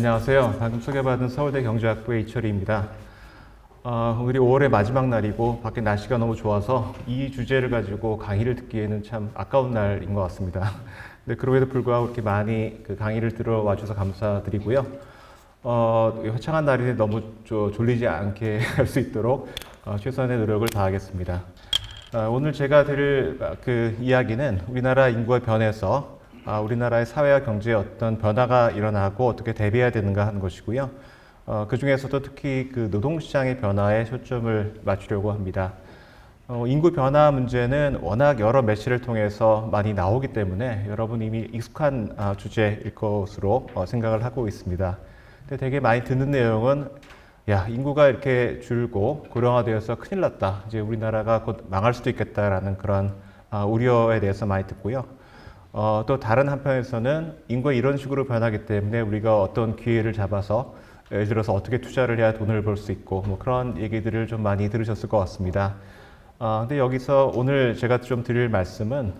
안녕하세요. 방금 소개받은 서울대 경제학부의 이철희입니다. 우리 5월의 마지막 날이고 밖에 날씨가 너무 좋아서 이 주제를 가지고 강의를 듣기에는 참 아까운 날인 것 같습니다. 근데 그럼에도 불구하고 이렇게 많이 강의를 들어와 주셔서 감사드리고요. 화창한 날인데 너무 졸리지 않게 할 수 있도록 최선의 노력을 다하겠습니다. 오늘 제가 드릴 이야기는 우리나라 인구가 변해서 우리나라의 사회와 경제에 어떤 변화가 일어나고 어떻게 대비해야 되는가 하는 것이고요. 그 중에서도 특히 노동시장의 변화에 초점을 맞추려고 합니다. 인구 변화 문제는 워낙 여러 매체를 통해서 많이 나오기 때문에 여러분 이미 익숙한 주제일 것으로 생각을 하고 있습니다. 근데 되게 많이 듣는 내용은 인구가 이렇게 줄고 고령화되어서 큰일 났다. 이제 우리나라가 곧 망할 수도 있겠다라는 그런 우려에 대해서 많이 듣고요. 또 다른 한편에서는 인구가 이런 식으로 변하기 때문에 우리가 어떤 기회를 잡아서 예를 들어서 어떻게 투자를 해야 돈을 벌 수 있고 그런 얘기들을 좀 많이 들으셨을 것 같습니다. 근데 여기서 오늘 제가 좀 드릴 말씀은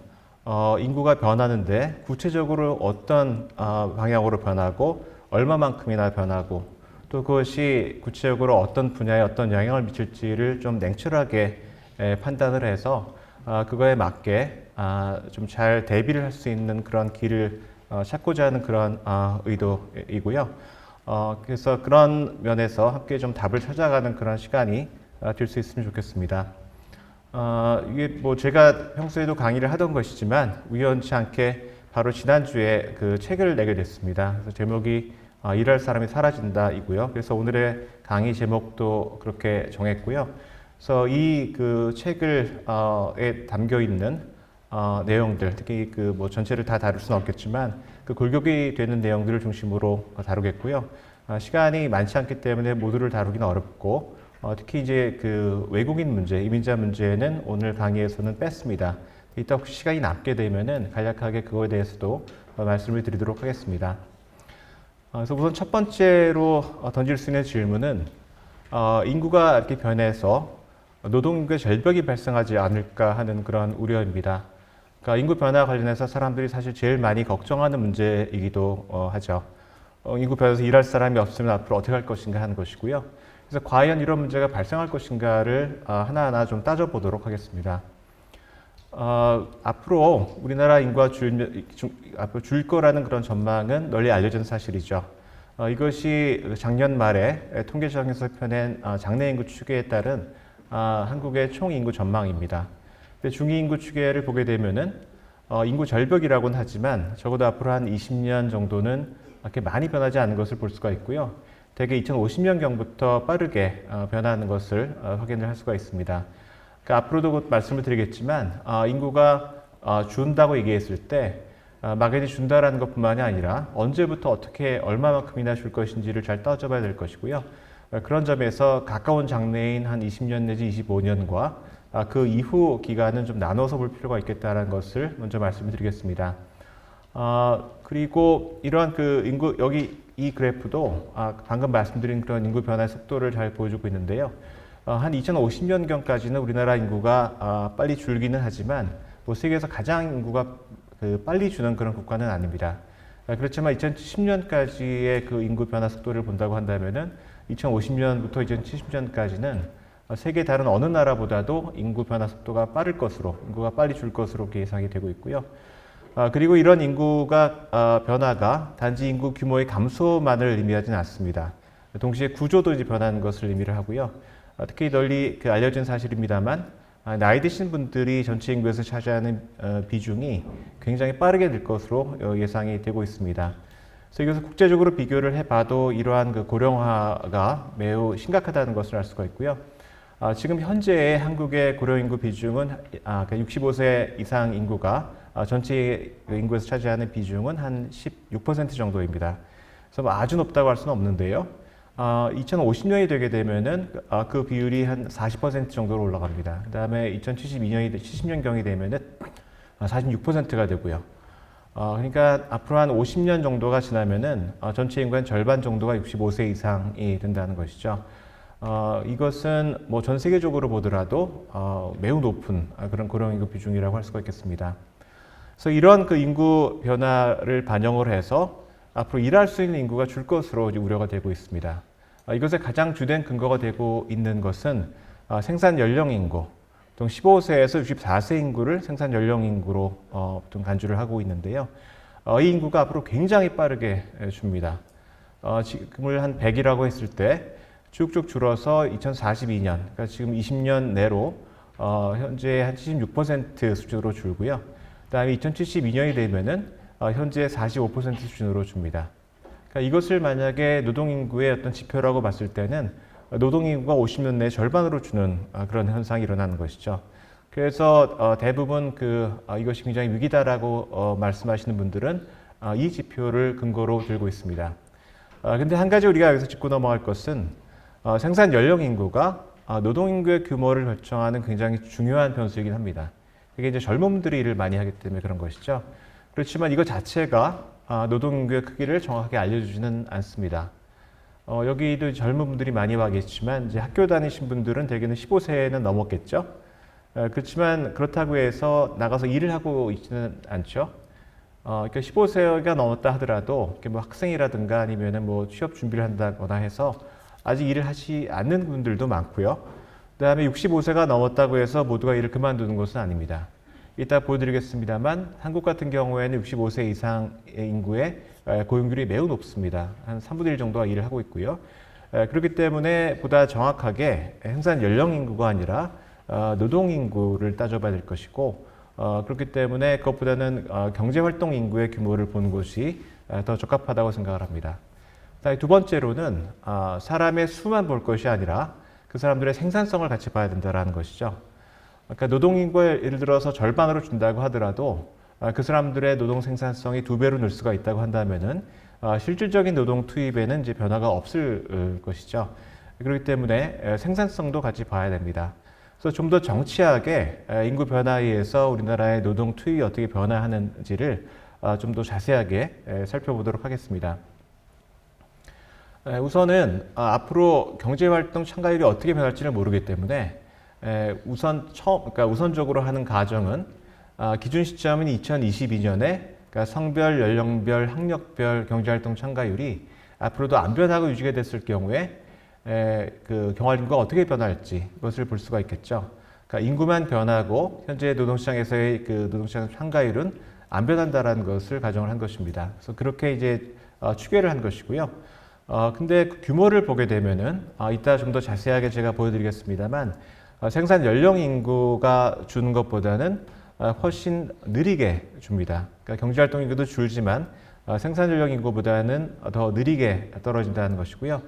인구가 변하는데 구체적으로 어떤 방향으로 변하고 얼마만큼이나 변하고 또 그것이 구체적으로 어떤 분야에 어떤 영향을 미칠지를 좀 냉철하게 판단을 해서 그거에 맞게 좀 잘 대비를 할 수 있는 그런 길을 찾고자 하는 그런 의도이고요. 그래서 그런 면에서 함께 좀 답을 찾아가는 그런 시간이 될 수 있으면 좋겠습니다. 이게 제가 평소에도 강의를 하던 것이지만 우연치 않게 바로 지난주에 그 책을 내게 됐습니다. 그래서 제목이 일할 사람이 사라진다이고요. 그래서 오늘의 강의 제목도 그렇게 정했고요. 그래서 이 책에 담겨 있는 내용들, 특히 전체를 다 다룰 수는 없겠지만 골격이 되는 내용들을 중심으로 다루겠고요. 시간이 많지 않기 때문에 모두를 다루기는 어렵고 특히 이제 외국인 문제, 이민자 문제는 오늘 강의에서는 뺐습니다. 이따 혹시 시간이 남게 되면은 간략하게 그거에 대해서도 말씀을 드리도록 하겠습니다. 그래서 우선 첫 번째로 던질 수 있는 질문은 인구가 이렇게 변해서 노동인구의 절벽이 발생하지 않을까 하는 그런 우려입니다. 그러니까 인구 변화 관련해서 사람들이 사실 제일 많이 걱정하는 문제이기도 하죠. 인구 변해서 일할 사람이 없으면 앞으로 어떻게 할 것인가 하는 것이고요. 그래서 과연 이런 문제가 발생할 것인가를 하나하나 좀 따져보도록 하겠습니다. 앞으로 우리나라 인구가 앞으로 줄 거라는 그런 전망은 널리 알려진 사실이죠. 이것이 작년 말에 통계청에서 펴낸 장래 인구 추계에 따른 한국의 총 인구 전망입니다. 중위 인구 추계를 보게 되면은 인구 절벽이라고는 하지만 적어도 앞으로 한 20년 정도는 그렇게 많이 변하지 않은 것을 볼 수가 있고요. 대개 2050년경부터 빠르게 변하는 것을 확인을 할 수가 있습니다. 그러니까 앞으로도 곧 말씀을 드리겠지만 인구가 준다고 얘기했을 때 막연히 준다라는 것뿐만이 아니라 언제부터 어떻게 얼마만큼이나 줄 것인지를 잘 따져봐야 될 것이고요. 그런 점에서 가까운 장래인 한 20년 내지 25년과 그 이후 기간은 좀 나눠서 볼 필요가 있겠다는 것을 먼저 말씀드리겠습니다. 그리고 이러한 인구, 여기 이 그래프도 방금 말씀드린 그런 인구 변화의 속도를 잘 보여주고 있는데요. 한 2050년경까지는 우리나라 인구가 빨리 줄기는 하지만 세계에서 가장 인구가 빨리 주는 그런 국가는 아닙니다. 그렇지만 2070년까지의 인구 변화 속도를 본다고 한다면은 2050년부터 2070년까지는 세계 다른 어느 나라보다도 인구 변화 속도가 빠를 것으로, 인구가 빨리 줄 것으로 예상이 되고 있고요. 그리고 이런 인구가 변화가 단지 인구 규모의 감소만을 의미하지는 않습니다. 동시에 구조도 이제 변하는 것을 의미를 하고요. 특히 널리 알려진 사실입니다만 나이 드신 분들이 전체 인구에서 차지하는 비중이 굉장히 빠르게 늘 것으로 예상이 되고 있습니다. 그래서 이것을 국제적으로 비교를 해봐도 이러한 고령화가 매우 심각하다는 것을 알 수가 있고요. 지금 현재의 한국의 고령인구 비중은 65세 이상 인구가 전체 인구에서 차지하는 비중은 한 16% 정도입니다. 그래서 아주 높다고 할 수는 없는데요. 2050년이 되게 되면은 그 비율이 한 40% 정도로 올라갑니다. 그 다음에 70년경이 되면은 46%가 되고요. 그러니까 앞으로 한 50년 정도가 지나면은 전체 인구의 절반 정도가 65세 이상이 된다는 것이죠. 이것은 전 세계적으로 보더라도 매우 높은 그런 고령인구 비중이라고 할 수가 있겠습니다. 그래서 이런 인구 변화를 반영을 해서 앞으로 일할 수 있는 인구가 줄 것으로 이제 우려가 되고 있습니다. 이것의 가장 주된 근거가 되고 있는 것은 생산 연령 인구, 보통 15세에서 64세 인구를 생산 연령 인구로 보통 간주를 하고 있는데요. 이 인구가 앞으로 굉장히 빠르게 줍니다. 지금을 한 100이라고 했을 때 쭉쭉 줄어서 2042년, 그러니까 지금 20년 내로 현재 한 76% 수준으로 줄고요. 그다음에 2072년이 되면은 현재 45% 수준으로 줍니다. 그러니까 이것을 만약에 노동인구의 어떤 지표라고 봤을 때는 노동인구가 50년 내에 절반으로 주는 그런 현상이 일어나는 것이죠. 그래서 대부분 이것이 굉장히 위기다라고 말씀하시는 분들은 이 지표를 근거로 들고 있습니다. 근데 한 가지 우리가 여기서 짚고 넘어갈 것은 생산 연령 인구가 노동 인구의 규모를 결정하는 굉장히 중요한 변수이긴 합니다. 이게 이제 젊은 분들이 일을 많이 하기 때문에 그런 것이죠. 그렇지만 이거 자체가 노동 인구의 크기를 정확하게 알려주지는 않습니다. 여기도 젊은 분들이 많이 와 계시지만 이제 학교 다니신 분들은 대개는 15세는 넘었겠죠. 그렇지만 그렇다고 해서 나가서 일을 하고 있지는 않죠. 그러니까 15세가 넘었다 하더라도 뭐 학생이라든가 아니면은 뭐 취업 준비를 한다거나 해서 아직 일을 하지 않는 분들도 많고요. 그다음에 65세가 넘었다고 해서 모두가 일을 그만두는 것은 아닙니다. 이따 보여드리겠습니다만 한국 같은 경우에는 65세 이상의 인구의 고용률이 매우 높습니다. 한 3분의 1 정도가 일을 하고 있고요. 그렇기 때문에 보다 정확하게 생산 연령 인구가 아니라 노동 인구를 따져봐야 될 것이고 그렇기 때문에 그것보다는 경제활동 인구의 규모를 보는 것이 더 적합하다고 생각을 합니다. 두 번째로는 사람의 수만 볼 것이 아니라 그 사람들의 생산성을 같이 봐야 된다는 것이죠. 그러니까 노동인구를 예를 들어서 절반으로 준다고 하더라도 그 사람들의 노동 생산성이 2배로 늘 수가 있다고 한다면은 실질적인 노동 투입에는 이제 변화가 없을 것이죠. 그렇기 때문에 생산성도 같이 봐야 됩니다. 그래서 좀 더 정치하게 인구 변화에 의해서 우리나라의 노동 투입이 어떻게 변화하는지를 좀 더 자세하게 살펴보도록 하겠습니다. 우선은 앞으로 경제활동 참가율이 어떻게 변할지를 모르기 때문에 그러니까 우선적으로 하는 가정은 기준 시점인 2022년에 그러니까 성별, 연령별, 학력별 경제활동 참가율이 앞으로도 안 변하고 유지가 됐을 경우에 경활인구가 어떻게 변할지 이것을 볼 수가 있겠죠. 그러니까 인구만 변하고 현재 노동시장에서의 노동시장 참가율은 안 변한다라는 것을 가정을 한 것입니다. 그래서 그렇게 이제 추계를 한 것이고요. 근데 그 규모를 보게 되면은 이따 좀 더 자세하게 제가 보여드리겠습니다만 생산 연령 인구가 주는 것보다는 훨씬 느리게 줍니다. 그러니까 경제활동 인구도 줄지만 생산 연령 인구보다는 더 느리게 떨어진다는 것이고요.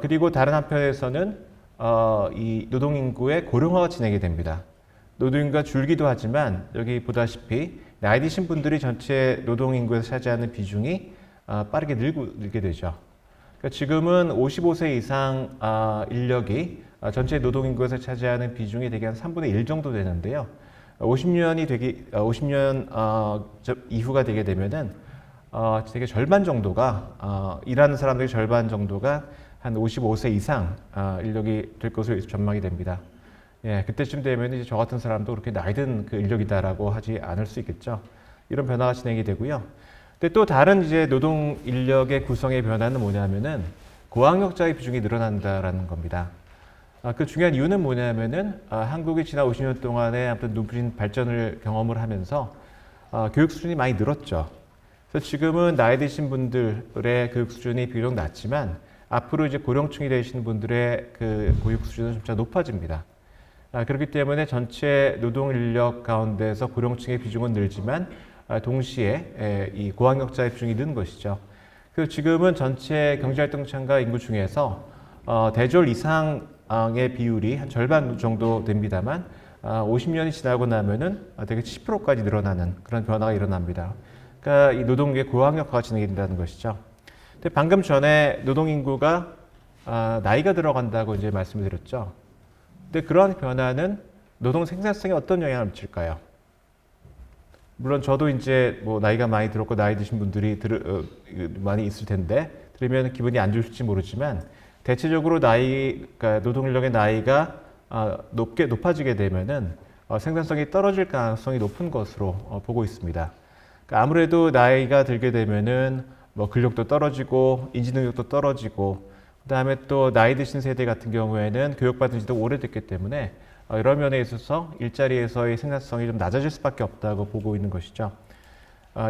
그리고 다른 한편에서는 이 노동 인구의 고령화가 진행이 됩니다. 노동 인구가 줄기도 하지만 여기 보다시피 나이 드신 분들이 전체 노동 인구에서 차지하는 비중이 빠르게 늘게 되죠. 그러니까 지금은 55세 이상 인력이 전체 노동 인구에서 차지하는 비중이 대개 한 3분의 1 정도 되는데요. 50년 이후가 되게 되면은 되게 절반 정도가 일하는 사람들의 절반 정도가 한 55세 이상 인력이 될 것으로 전망이 됩니다. 예, 그때쯤 되면 이제 저 같은 사람도 그렇게 나이든 그 인력이다라고 하지 않을 수 있겠죠. 이런 변화가 진행이 되고요. 근데 또 다른 이제 노동 인력의 구성의 변화는 뭐냐면은 고학력자의 비중이 늘어난다라는 겁니다. 그 중요한 이유는 뭐냐면은 한국이 지난 50년 동안에 아무튼 눈부신 발전을 경험을 하면서 교육 수준이 많이 늘었죠. 그래서 지금은 나이 드신 분들의 교육 수준이 비록 낮지만 앞으로 이제 고령층이 되시는 분들의 그 교육 수준은 점차 높아집니다. 그렇기 때문에 전체 노동 인력 가운데서 고령층의 비중은 늘지만 동시에 이 고학력자의 비중이 는 것이죠. 그래서 지금은 전체 경제활동 참가 인구 중에서 대졸 이상의 비율이 한 절반 정도 됩니다만 50년이 지나고 나면은 되게 70%까지 늘어나는 그런 변화가 일어납니다. 그러니까 이 노동계의 고학력화가 진행이 된다는 것이죠. 근데 방금 전에 노동 인구가 나이가 들어간다고 이제 말씀을 드렸죠. 근데 그러한 변화는 노동 생산성에 어떤 영향을 미칠까요? 물론 저도 이제 뭐 나이가 많이 들었고 나이 드신 분들이 많이 있을 텐데 들으면 기분이 안 좋을지 모르지만 대체적으로 그러니까 노동 인력의 나이가 높아지게 되면은 생산성이 떨어질 가능성이 높은 것으로 보고 있습니다. 그러니까 아무래도 나이가 들게 되면은 뭐 근력도 떨어지고 인지 능력도 떨어지고 그다음에 또 나이 드신 세대 같은 경우에는 교육받은 지도 오래됐기 때문에 여러 면에 있어서 일자리에서의 생산성이 좀 낮아질 수밖에 없다고 보고 있는 것이죠.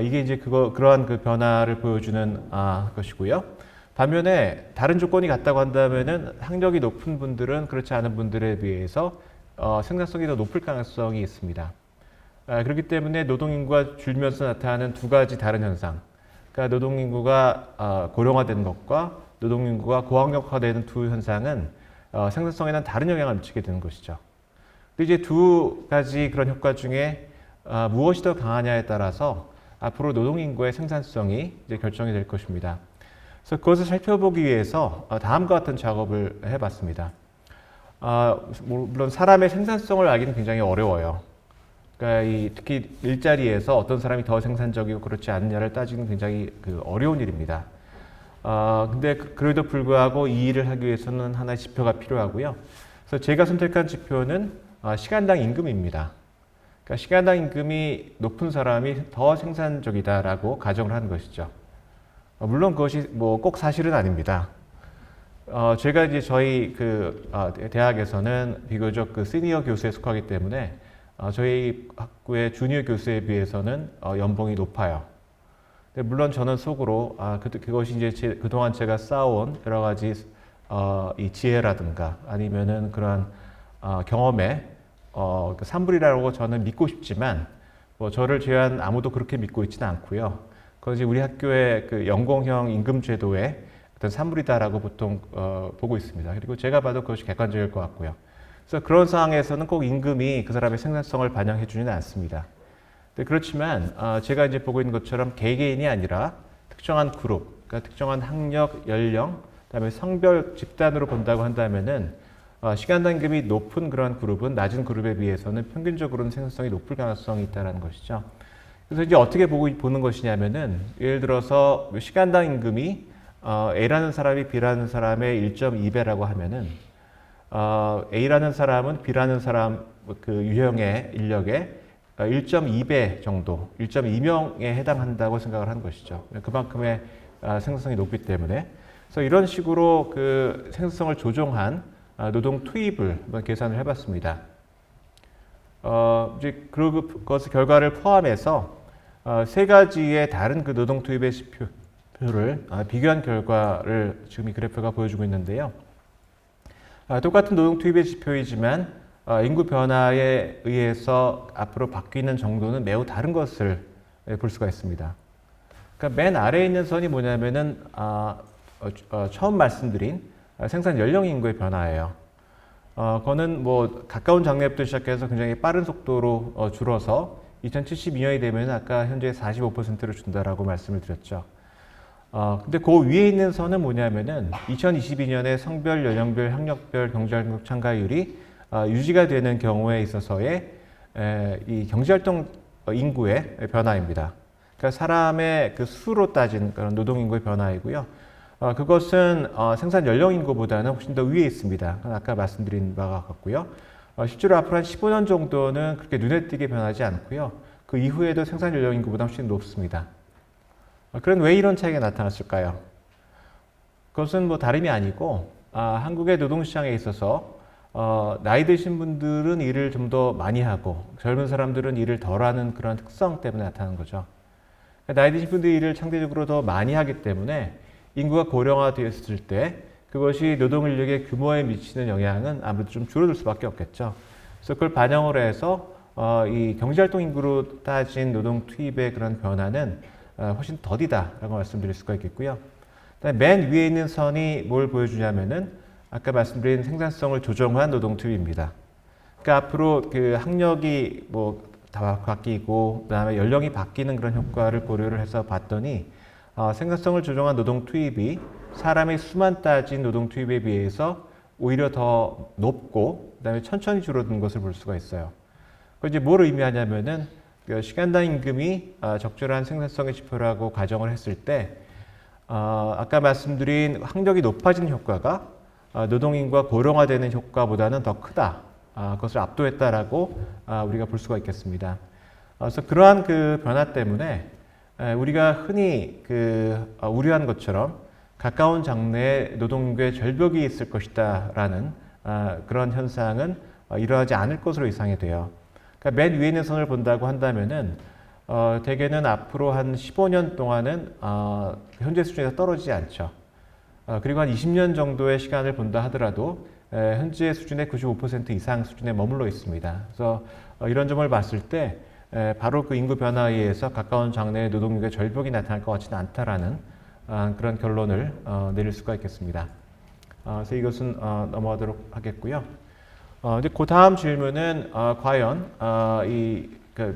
이게 이제 그러한 그 변화를 보여주는 것이고요. 반면에 다른 조건이 같다고 한다면은 학력이 높은 분들은 그렇지 않은 분들에 비해서 생산성이 더 높을 가능성이 있습니다. 그렇기 때문에 노동인구가 줄면서 나타나는 두 가지 다른 현상. 그러니까 노동인구가 고령화되는 것과 노동인구가 고학력화되는 두 현상은 생산성에는 다른 영향을 미치게 되는 것이죠. 근데 이제 두 가지 그런 효과 중에 무엇이 더 강하냐에 따라서 앞으로 노동인구의 생산성이 이제 결정이 될 것입니다. 그래서 그것을 살펴보기 위해서 다음과 같은 작업을 해봤습니다. 물론 사람의 생산성을 알기는 굉장히 어려워요. 그러니까 특히 일자리에서 어떤 사람이 더 생산적이고 그렇지 않느냐를 따지는 굉장히 어려운 일입니다. 근데 그래도 불구하고 이 일을 하기 위해서는 하나의 지표가 필요하고요. 그래서 제가 선택한 지표는 시간당 임금입니다. 그러니까 시간당 임금이 높은 사람이 더 생산적이다라고 가정을 하는 것이죠. 물론 그것이 뭐 꼭 사실은 아닙니다. 제가 이제 저희 대학에서는 비교적 시니어 교수에 속하기 때문에 저희 학부의 주니어 교수에 비해서는 연봉이 높아요. 근데 물론 저는 속으로 그것이 이제 그동안 제가 쌓아온 여러 가지 이 지혜라든가 아니면은 그러한 경험의 산물이라고 저는 믿고 싶지만 뭐 저를 제외한 아무도 그렇게 믿고 있지는 않고요. 그것이 우리 학교의 그 연공형 임금 제도의 어떤 산물이다라고 보통 보고 있습니다. 그리고 제가 봐도 그것이 객관적일 것 같고요. 그래서 그런 상황에서는 꼭 임금이 그 사람의 생산성을 반영해 주지는 않습니다. 그렇지만 제가 이제 보고 있는 것처럼 개개인이 아니라 특정한 그룹, 그러니까 특정한 학력, 연령, 그다음에 성별 집단으로 본다고 한다면은 시간당 임금이 높은 그러한 그룹은 낮은 그룹에 비해서는 평균적으로는 생산성이 높을 가능성이 있다는 것이죠. 그래서 이제 어떻게 보는 것이냐면은 예를 들어서 시간당 임금이 A라는 사람이 B라는 사람의 1.2배라고 하면은 A라는 사람은 B라는 사람 그 유형의 인력의 1.2배 정도, 1.2명에 해당한다고 생각을 하는 것이죠. 그만큼의 생산성이 높기 때문에. 그래서 이런 식으로 그 생산성을 조정한 노동 투입을 한번 계산을 해봤습니다. 이제 그것의 결과를 포함해서 세 가지의 다른 그 노동 투입의 지표를 비교한 결과를 지금 이 그래프가 보여주고 있는데요. 똑같은 노동 투입의 지표이지만 인구 변화에 의해서 앞으로 바뀌는 정도는 매우 다른 것을 볼 수가 있습니다. 그러니까 맨 아래에 있는 선이 뭐냐면은 처음 말씀드린 생산 연령 인구의 변화예요. 그거는 뭐 가까운 장래부터 시작해서 굉장히 빠른 속도로 줄어서 2072년이 되면 아까 현재 45%를 준다라고 말씀을 드렸죠. 근데 그 위에 있는 선은 뭐냐면은 2022년에 성별, 연령별, 학력별 경제활동 참가율이 유지가 되는 경우에 있어서의 이 경제활동 인구의 변화입니다. 그러니까 사람의 그 수로 따진 그런 노동인구의 변화이고요. 그것은 생산 연령 인구보다는 훨씬 더 위에 있습니다. 아까 말씀드린 바와 같고요. 실제로 앞으로 한 15년 정도는 그렇게 눈에 띄게 변하지 않고요. 그 이후에도 생산 연령 인구보다 훨씬 높습니다. 그럼 왜 이런 차이가 나타났을까요? 그것은 뭐 다름이 아니고 한국의 노동시장에 있어서 나이 드신 분들은 일을 좀 더 많이 하고 젊은 사람들은 일을 덜 하는 그런 특성 때문에 나타나는 거죠. 나이 드신 분들이 일을 상대적으로 더 많이 하기 때문에 인구가 고령화되었을 때 그것이 노동인력의 규모에 미치는 영향은 아무래도 좀 줄어들 수밖에 없겠죠. 그래서 그걸 반영을 해서 이 경제활동 인구로 따진 노동 투입의 그런 변화는 훨씬 더디다라고 말씀드릴 수가 있겠고요. 맨 위에 있는 선이 뭘 보여주냐면은 아까 말씀드린 생산성을 조정한 노동 투입입니다. 그러니까 앞으로 그 학력이 뭐 다 바뀌고 그다음에 연령이 바뀌는 그런 효과를 고려를 해서 봤더니 생산성을 조정한 노동 투입이 사람의 수만 따진 노동 투입에 비해서 오히려 더 높고 그다음에 천천히 줄어드는 것을 볼 수가 있어요. 그 이제 뭘 의미하냐면은 그 시간당 임금이 적절한 생산성의 지표라고 가정을 했을 때 아까 말씀드린 학력이 높아지는 효과가 노동인구가 고령화되는 효과보다는 더 크다. 그것을 압도했다라고 우리가 볼 수가 있겠습니다. 그래서 그러한 그 변화 때문에 우리가 흔히 우려한 것처럼 가까운 장래에 노동인구의 절벽이 있을 것이다라는 그런 현상은 일어나지 않을 것으로 예상이 돼요. 그러니까 맨 위에 있는 선을 본다고 한다면은 대개는 앞으로 한 15년 동안은 현재 수준에서 떨어지지 않죠. 그리고 한 20년 정도의 시간을 본다 하더라도 현재 수준의 95% 이상 수준에 머물러 있습니다. 그래서 이런 점을 봤을 때 바로 그 인구 변화에 의해서 가까운 장래에 노동력의 절벽이 나타날 것 같지는 않다라는 그런 결론을 내릴 수가 있겠습니다. 그래서 이것은 넘어가도록 하겠고요. 이제 그 다음 질문은 과연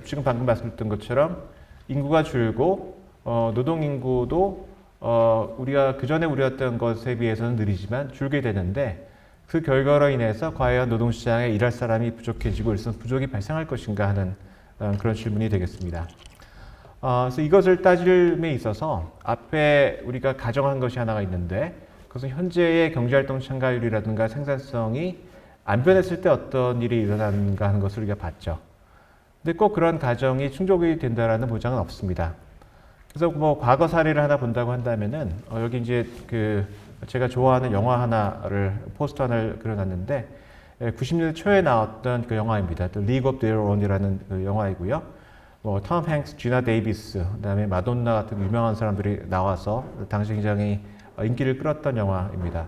지금 방금 말씀드렸던 것처럼 인구가 줄고 노동 인구도 우리가 그 전에 우려했던 것에 비해서는 느리지만 줄게 되는데 그 결과로 인해서 과연 노동시장에 일할 사람이 부족해지고 일선 부족이 발생할 것인가 하는 그런 질문이 되겠습니다. 그래서 이것을 따짐에 있어서 앞에 우리가 가정한 것이 하나가 있는데 그것은 현재의 경제활동 참가율이라든가 생산성이 안 변했을 때 어떤 일이 일어나는가 하는 것을 우리가 봤죠. 근데 꼭 그런 가정이 충족이 된다라는 보장은 없습니다. 그래서 뭐 과거 사례를 하나 본다고 한다면은 여기 이제 제가 좋아하는 영화 포스터 하나를 그려놨는데 90년대 초에 나왔던 그 영화입니다. The League of Their Own이라는 그 영화이고요. 톰 행스, 지나 데이비스, 그다음에 마돈나 같은 유명한 사람들이 나와서 당시 굉장히 인기를 끌었던 영화입니다.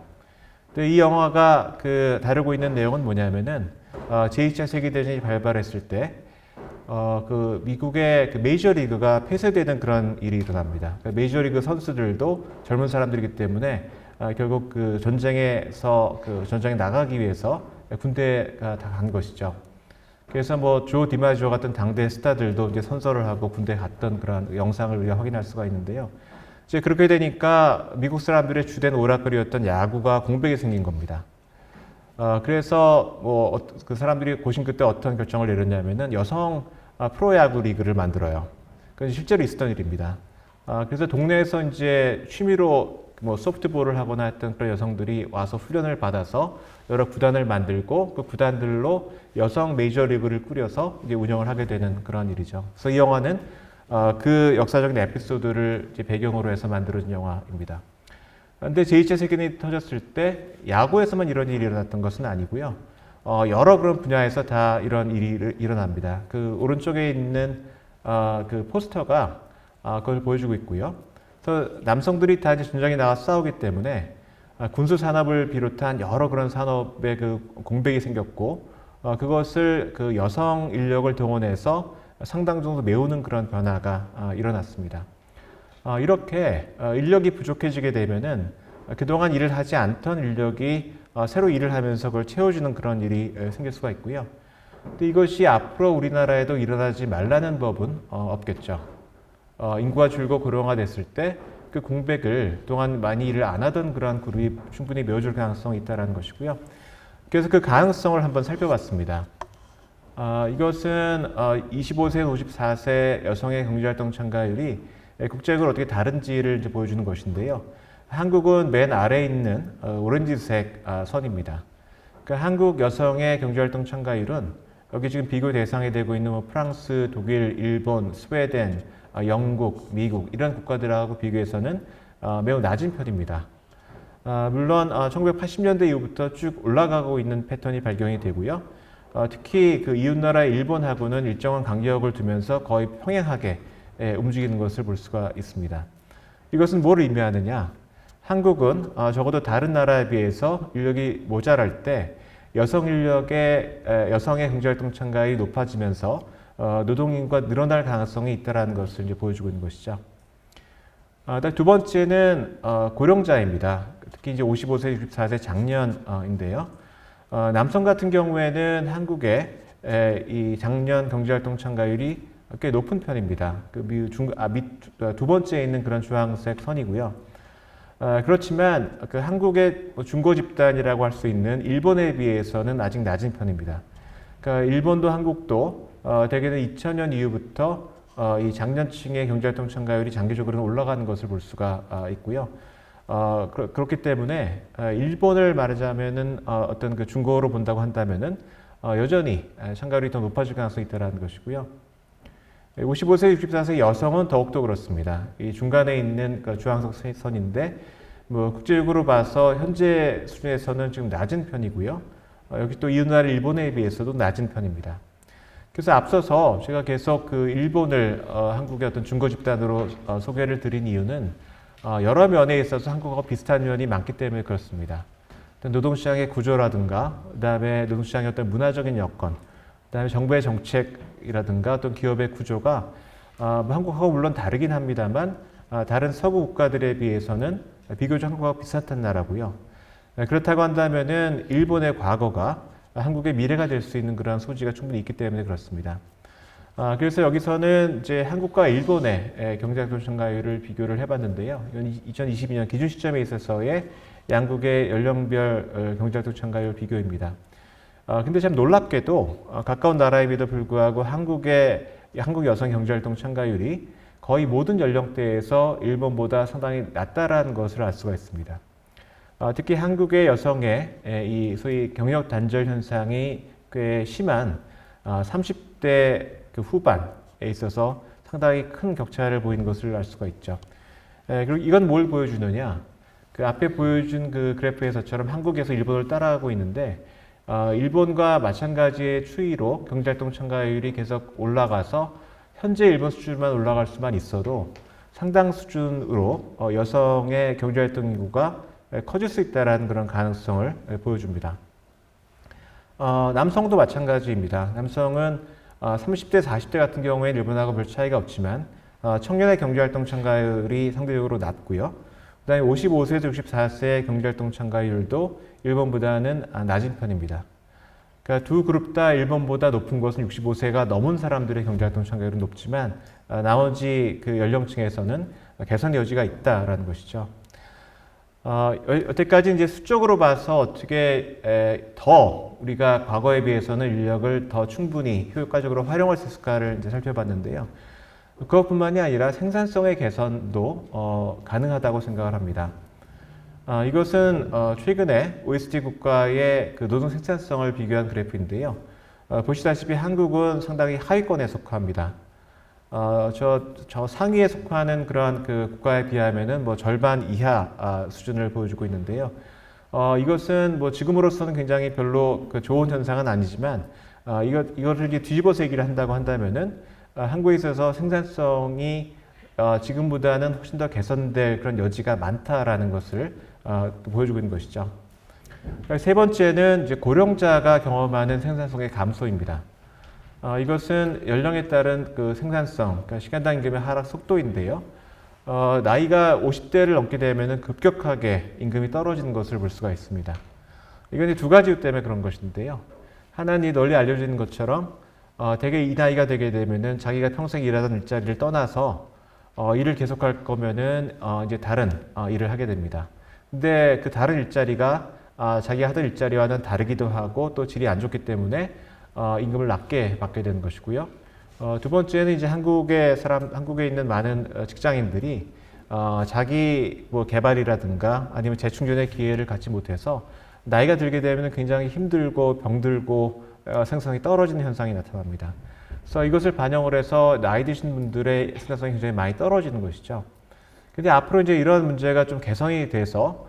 근데 이 영화가 다루고 있는 내용은 뭐냐면은 제2차 세계대전이 발발했을 때 미국의 메이저리그가 폐쇄되는 그런 일이 일어납니다. 그러니까 메이저리그 선수들도 젊은 사람들이기 때문에 결국 전쟁에 나가기 위해서 군대에 다 간 것이죠. 그래서 조 디마지오 같은 당대 스타들도 이제 선서를 하고 군대에 갔던 그런 영상을 우리가 확인할 수가 있는데요. 이제 그렇게 되니까 미국 사람들의 주된 오락거리였던 야구가 공백이 생긴 겁니다. 그래서 그 사람들이 고심 끝에 어떤 결정을 내렸냐면은 여성 프로야구 리그를 만들어요. 그건 실제로 있었던 일입니다. 그래서 동네에서 이제 취미로 소프트볼을 하거나 했던 그런 여성들이 와서 훈련을 받아서 여러 구단을 만들고 그 구단들로 여성 메이저리그를 꾸려서 이제 운영을 하게 되는 그런 일이죠. 그래서 이 영화는 그 역사적인 에피소드를 이제 배경으로 해서 만들어진 영화입니다. 그런데 제2차 세계대전이 터졌을 때 야구에서만 이런 일이 일어났던 것은 아니고요. 여러 그런 분야에서 다 이런 일이 일어납니다. 그 오른쪽에 있는 그 포스터가 그걸 보여주고 있고요. 그래서 남성들이 다 이제 전장에 나가 싸우기 때문에 군수 산업을 비롯한 여러 그런 산업에 공백이 생겼고 그것을 여성 인력을 동원해서 상당 정도 메우는 그런 변화가 일어났습니다. 이렇게 인력이 부족해지게 되면은 그동안 일을 하지 않던 인력이 새로 일을 하면서 그걸 채워주는 그런 일이 생길 수가 있고요. 근데 이것이 앞으로 우리나라에도 일어나지 말라는 법은 없겠죠. 인구가 줄고 고령화됐을 때 그 공백을 그동안 많이 일을 안 하던 그러한 그룹이 충분히 메워줄 가능성이 있다는 것이고요. 그래서 그 가능성을 한번 살펴봤습니다. 이것은 25세, 54세 여성의 경제활동 참가율이 국제적으로 어떻게 다른지를 이제 보여주는 것인데요. 한국은 맨 아래에 있는 오렌지색 선입니다. 그러니까 한국 여성의 경제활동 참가율은 여기 지금 비교 대상이 되고 있는 프랑스, 독일, 일본, 스웨덴, 영국, 미국 이런 국가들하고 비교해서는 매우 낮은 편입니다. 물론 1980년대 이후부터 쭉 올라가고 있는 패턴이 발견이 되고요. 특히 그 이웃나라의 일본하고는 일정한 간격을 두면서 거의 평행하게 움직이는 것을 볼 수가 있습니다. 이것은 뭘 의미하느냐? 한국은 적어도 다른 나라에 비해서 인력이 모자랄 때 여성의 경제활동 참가율이 높아지면서 노동인구가 늘어날 가능성이 있다는 것을 이제 보여주고 있는 것이죠. 두 번째는 고령자입니다. 특히 이제 55세, 64세 장년인데요. 남성 같은 경우에는 한국의 이 작년 경제활동 참가율이 꽤 높은 편입니다. 두 번째에 있는 그런 주황색 선이고요. 그렇지만 한국의 중고 집단이라고 할 수 있는 일본에 비해서는 아직 낮은 편입니다. 그러니까 일본도 한국도 대개는 2000년 이후부터 이 장년층의 경제활동 참가율이 장기적으로 올라가는 것을 볼 수가 있고요. 그렇기 때문에 일본을 말하자면은 어떤 그 중고로 본다고 한다면은 여전히 참가율이 더 높아질 가능성이 있다는 것이고요. 55세, 64세 여성은 더욱더 그렇습니다. 이 중간에 있는 그 주황색 선인데 뭐 국제적으로 봐서 현재 수준에서는 지금 낮은 편이고요. 여기 또 이웃나라 일본에 비해서도 낮은 편입니다. 그래서 앞서서 제가 계속 그 일본을 한국의 어떤 중거 집단으로 소개를 드린 이유는 여러 면에 있어서 한국하고 비슷한 면이 많기 때문에 그렇습니다. 노동시장의 구조라든가, 그다음에 노동시장의 어떤 문화적인 여건, 그다음에 정부의 정책이라든가 어떤 기업의 구조가 한국하고 물론 다르긴 합니다만 다른 서구 국가들에 비해서는 비교적 한국하고 비슷한 나라고요. 그렇다고 한다면은 일본의 과거가 한국의 미래가 될 수 있는 그런 소지가 충분히 있기 때문에 그렇습니다. 그래서 여기서는 이제 한국과 일본의 경제활동 증가율을 비교를 해봤는데요. 2022년 기준 시점에 있어서의 양국의 연령별 경제활동 증가율 비교입니다. 근데 참 놀랍게도 가까운 나라임에도 불구하고 한국 여성 경제활동 참가율이 거의 모든 연령대에서 일본보다 상당히 낮다라는 것을 알 수가 있습니다. 특히 한국의 여성의 이 소위 경력 단절 현상이 꽤 심한 30대 그 후반에 있어서 상당히 큰 격차를 보이는 것을 알 수가 있죠. 그리고 이건 뭘 보여주느냐? 그 앞에 보여준 그 그래프에서처럼 한국에서 일본을 따라가고 있는데 일본과 마찬가지의 추이로 경제활동 참가율이 계속 올라가서 현재 일본 수준만 올라갈 수만 있어도 상당 수준으로 여성의 경제활동 인구가 커질 수 있다는 그런 가능성을 보여줍니다. 남성도 마찬가지입니다. 남성은 30대, 40대 같은 경우에는 일본하고 별 차이가 없지만 청년의 경제활동 참가율이 상대적으로 낮고요. 그 다음에 55세에서 64세의 경제활동 참가율도 일본보다는 낮은 편입니다. 그러니까 두 그룹 다 일본보다 높은 것은 65세가 넘은 사람들의 경제활동 참가율은 높지만 나머지 그 연령층에서는 개선 여지가 있다라는 것이죠. 여태까지 이제 수적으로 봐서 어떻게 더 우리가 과거에 비해서는 인력을 더 충분히 효과적으로 활용할 수 있을까를 이제 살펴봤는데요. 그것뿐만이 아니라 생산성의 개선도 가능하다고 생각을 합니다. 이것은 최근에 OECD 국가의 그 노동 생산성을 비교한 그래프인데요. 보시다시피 한국은 상당히 하위권에 속합니다. 저 상위에 속하는 그러한 그 국가에 비하면은 뭐 절반 이하 수준을 보여주고 있는데요. 이것은 뭐 지금으로서는 굉장히 별로 그 좋은 현상은 아니지만 이거를 이제 뒤집어서 얘기를 한다고 한다면은 한국에 있어서 생산성이 지금보다는 훨씬 더 개선될 그런 여지가 많다라는 것을 보여주고 있는 것이죠. 세 번째는 이제 고령자가 경험하는 생산성의 감소입니다. 이것은 연령에 따른 그 생산성, 그러니까 시간당 임금의 하락 속도인데요. 나이가 50대를 넘게 되면 급격하게 임금이 떨어지는 것을 볼 수가 있습니다. 이건 두 가지 이유 때문에 그런 것인데요. 하나는 널리 알려진 것처럼 대개 이 나이가 되게 되면은 자기가 평생 일하던 일자리를 떠나서 일을 계속할 거면은 이제 다른 일을 하게 됩니다. 근데 그 다른 일자리가 자기가 하던 일자리와는 다르기도 하고 또 질이 안 좋기 때문에 임금을 낮게 받게 되는 것이고요. 두 번째는 이제 한국에 있는 많은 직장인들이 자기 뭐 개발이라든가 아니면 재충전의 기회를 갖지 못해서 나이가 들게 되면 굉장히 힘들고 병들고 생산성이 떨어지는 현상이 나타납니다. 그래서 이것을 반영을 해서 나이 드신 분들의 생산성이 굉장히 많이 떨어지는 것이죠. 근데 앞으로 이제 이런 문제가 좀 개선이 돼서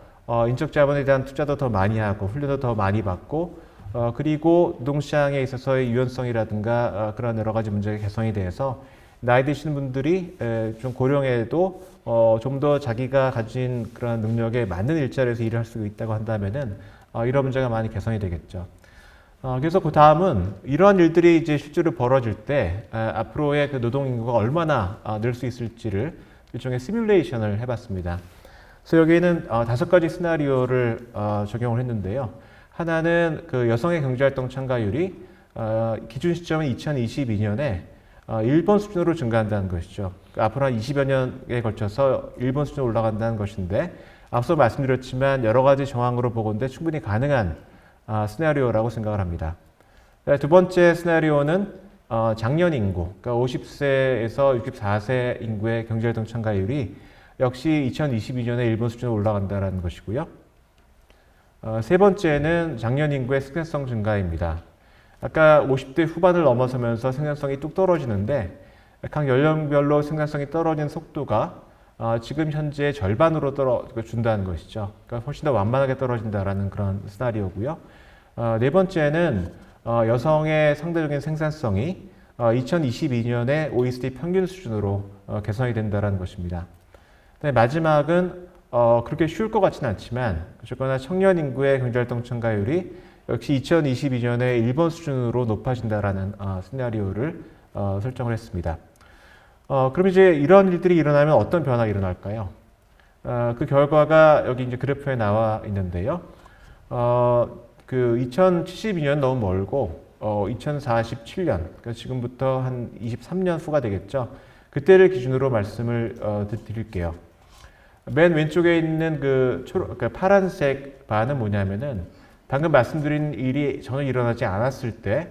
인적 자본에 대한 투자도 더 많이 하고 훈련도 더 많이 받고 그리고 노동시장에 있어서의 유연성이라든가 그런 여러 가지 문제가 개선이 돼서 나이 드신 분들이 좀 고령에도 좀 더 자기가 가진 그런 능력에 맞는 일자리에서 일을 할 수 있다고 한다면은 이런 문제가 많이 개선이 되겠죠. 그래서 그 다음은 이러한 일들이 이제 실제로 벌어질 때 앞으로의 그 노동 인구가 얼마나 늘 수 있을지를 일종의 시뮬레이션을 해봤습니다. 그래서 여기에는 5가지 시나리오를 적용을 했는데요. 하나는 그 여성의 경제활동 참가율이 기준 시점은 2022년에 일본 수준으로 증가한다는 것이죠. 그러니까 앞으로 한 20여 년에 걸쳐서 일본 수준으로 올라간다는 것인데 앞서 말씀드렸지만 여러 가지 정황으로 보건대 충분히 가능한 시나리오라고 생각을 합니다. 두 번째 시나리오는 장년 인구, 그러니까 50세에서 64세 인구의 경제활동 참가율이 역시 2022년에 일본 수준으로 올라간다는 것이고요. 세 번째는 장년 인구의 생산성 증가입니다. 아까 50대 후반을 넘어서면서 생산성이 뚝 떨어지는데 각 연령별로 생산성이 떨어진 속도가 지금 현재 절반으로 떨어준다는 것이죠. 그러니까 훨씬 더 완만하게 떨어진다라는 그런 시나리오고요. 네 번째는 여성의 상대적인 생산성이 2022년에 OECD 평균 수준으로 개선이 된다는 것입니다. 마지막은 그렇게 쉬울 것 같지는 않지만 어쨌거나 청년 인구의 경제활동 참가율이 역시 2022년에 일본 수준으로 높아진다라는 시나리오를 설정을 했습니다. 그럼 이제 이런 일들이 일어나면 어떤 변화가 일어날까요? 그 결과가 여기 이제 그래프에 나와 있는데요. 그 2072년 너무 멀고 2047년, 그러니까 지금부터 한 23년 후가 되겠죠. 그때를 기준으로 말씀을 드릴게요. 맨 왼쪽에 있는 그러니까 파란색 바는 뭐냐면은 방금 말씀드린 일이 전혀 일어나지 않았을 때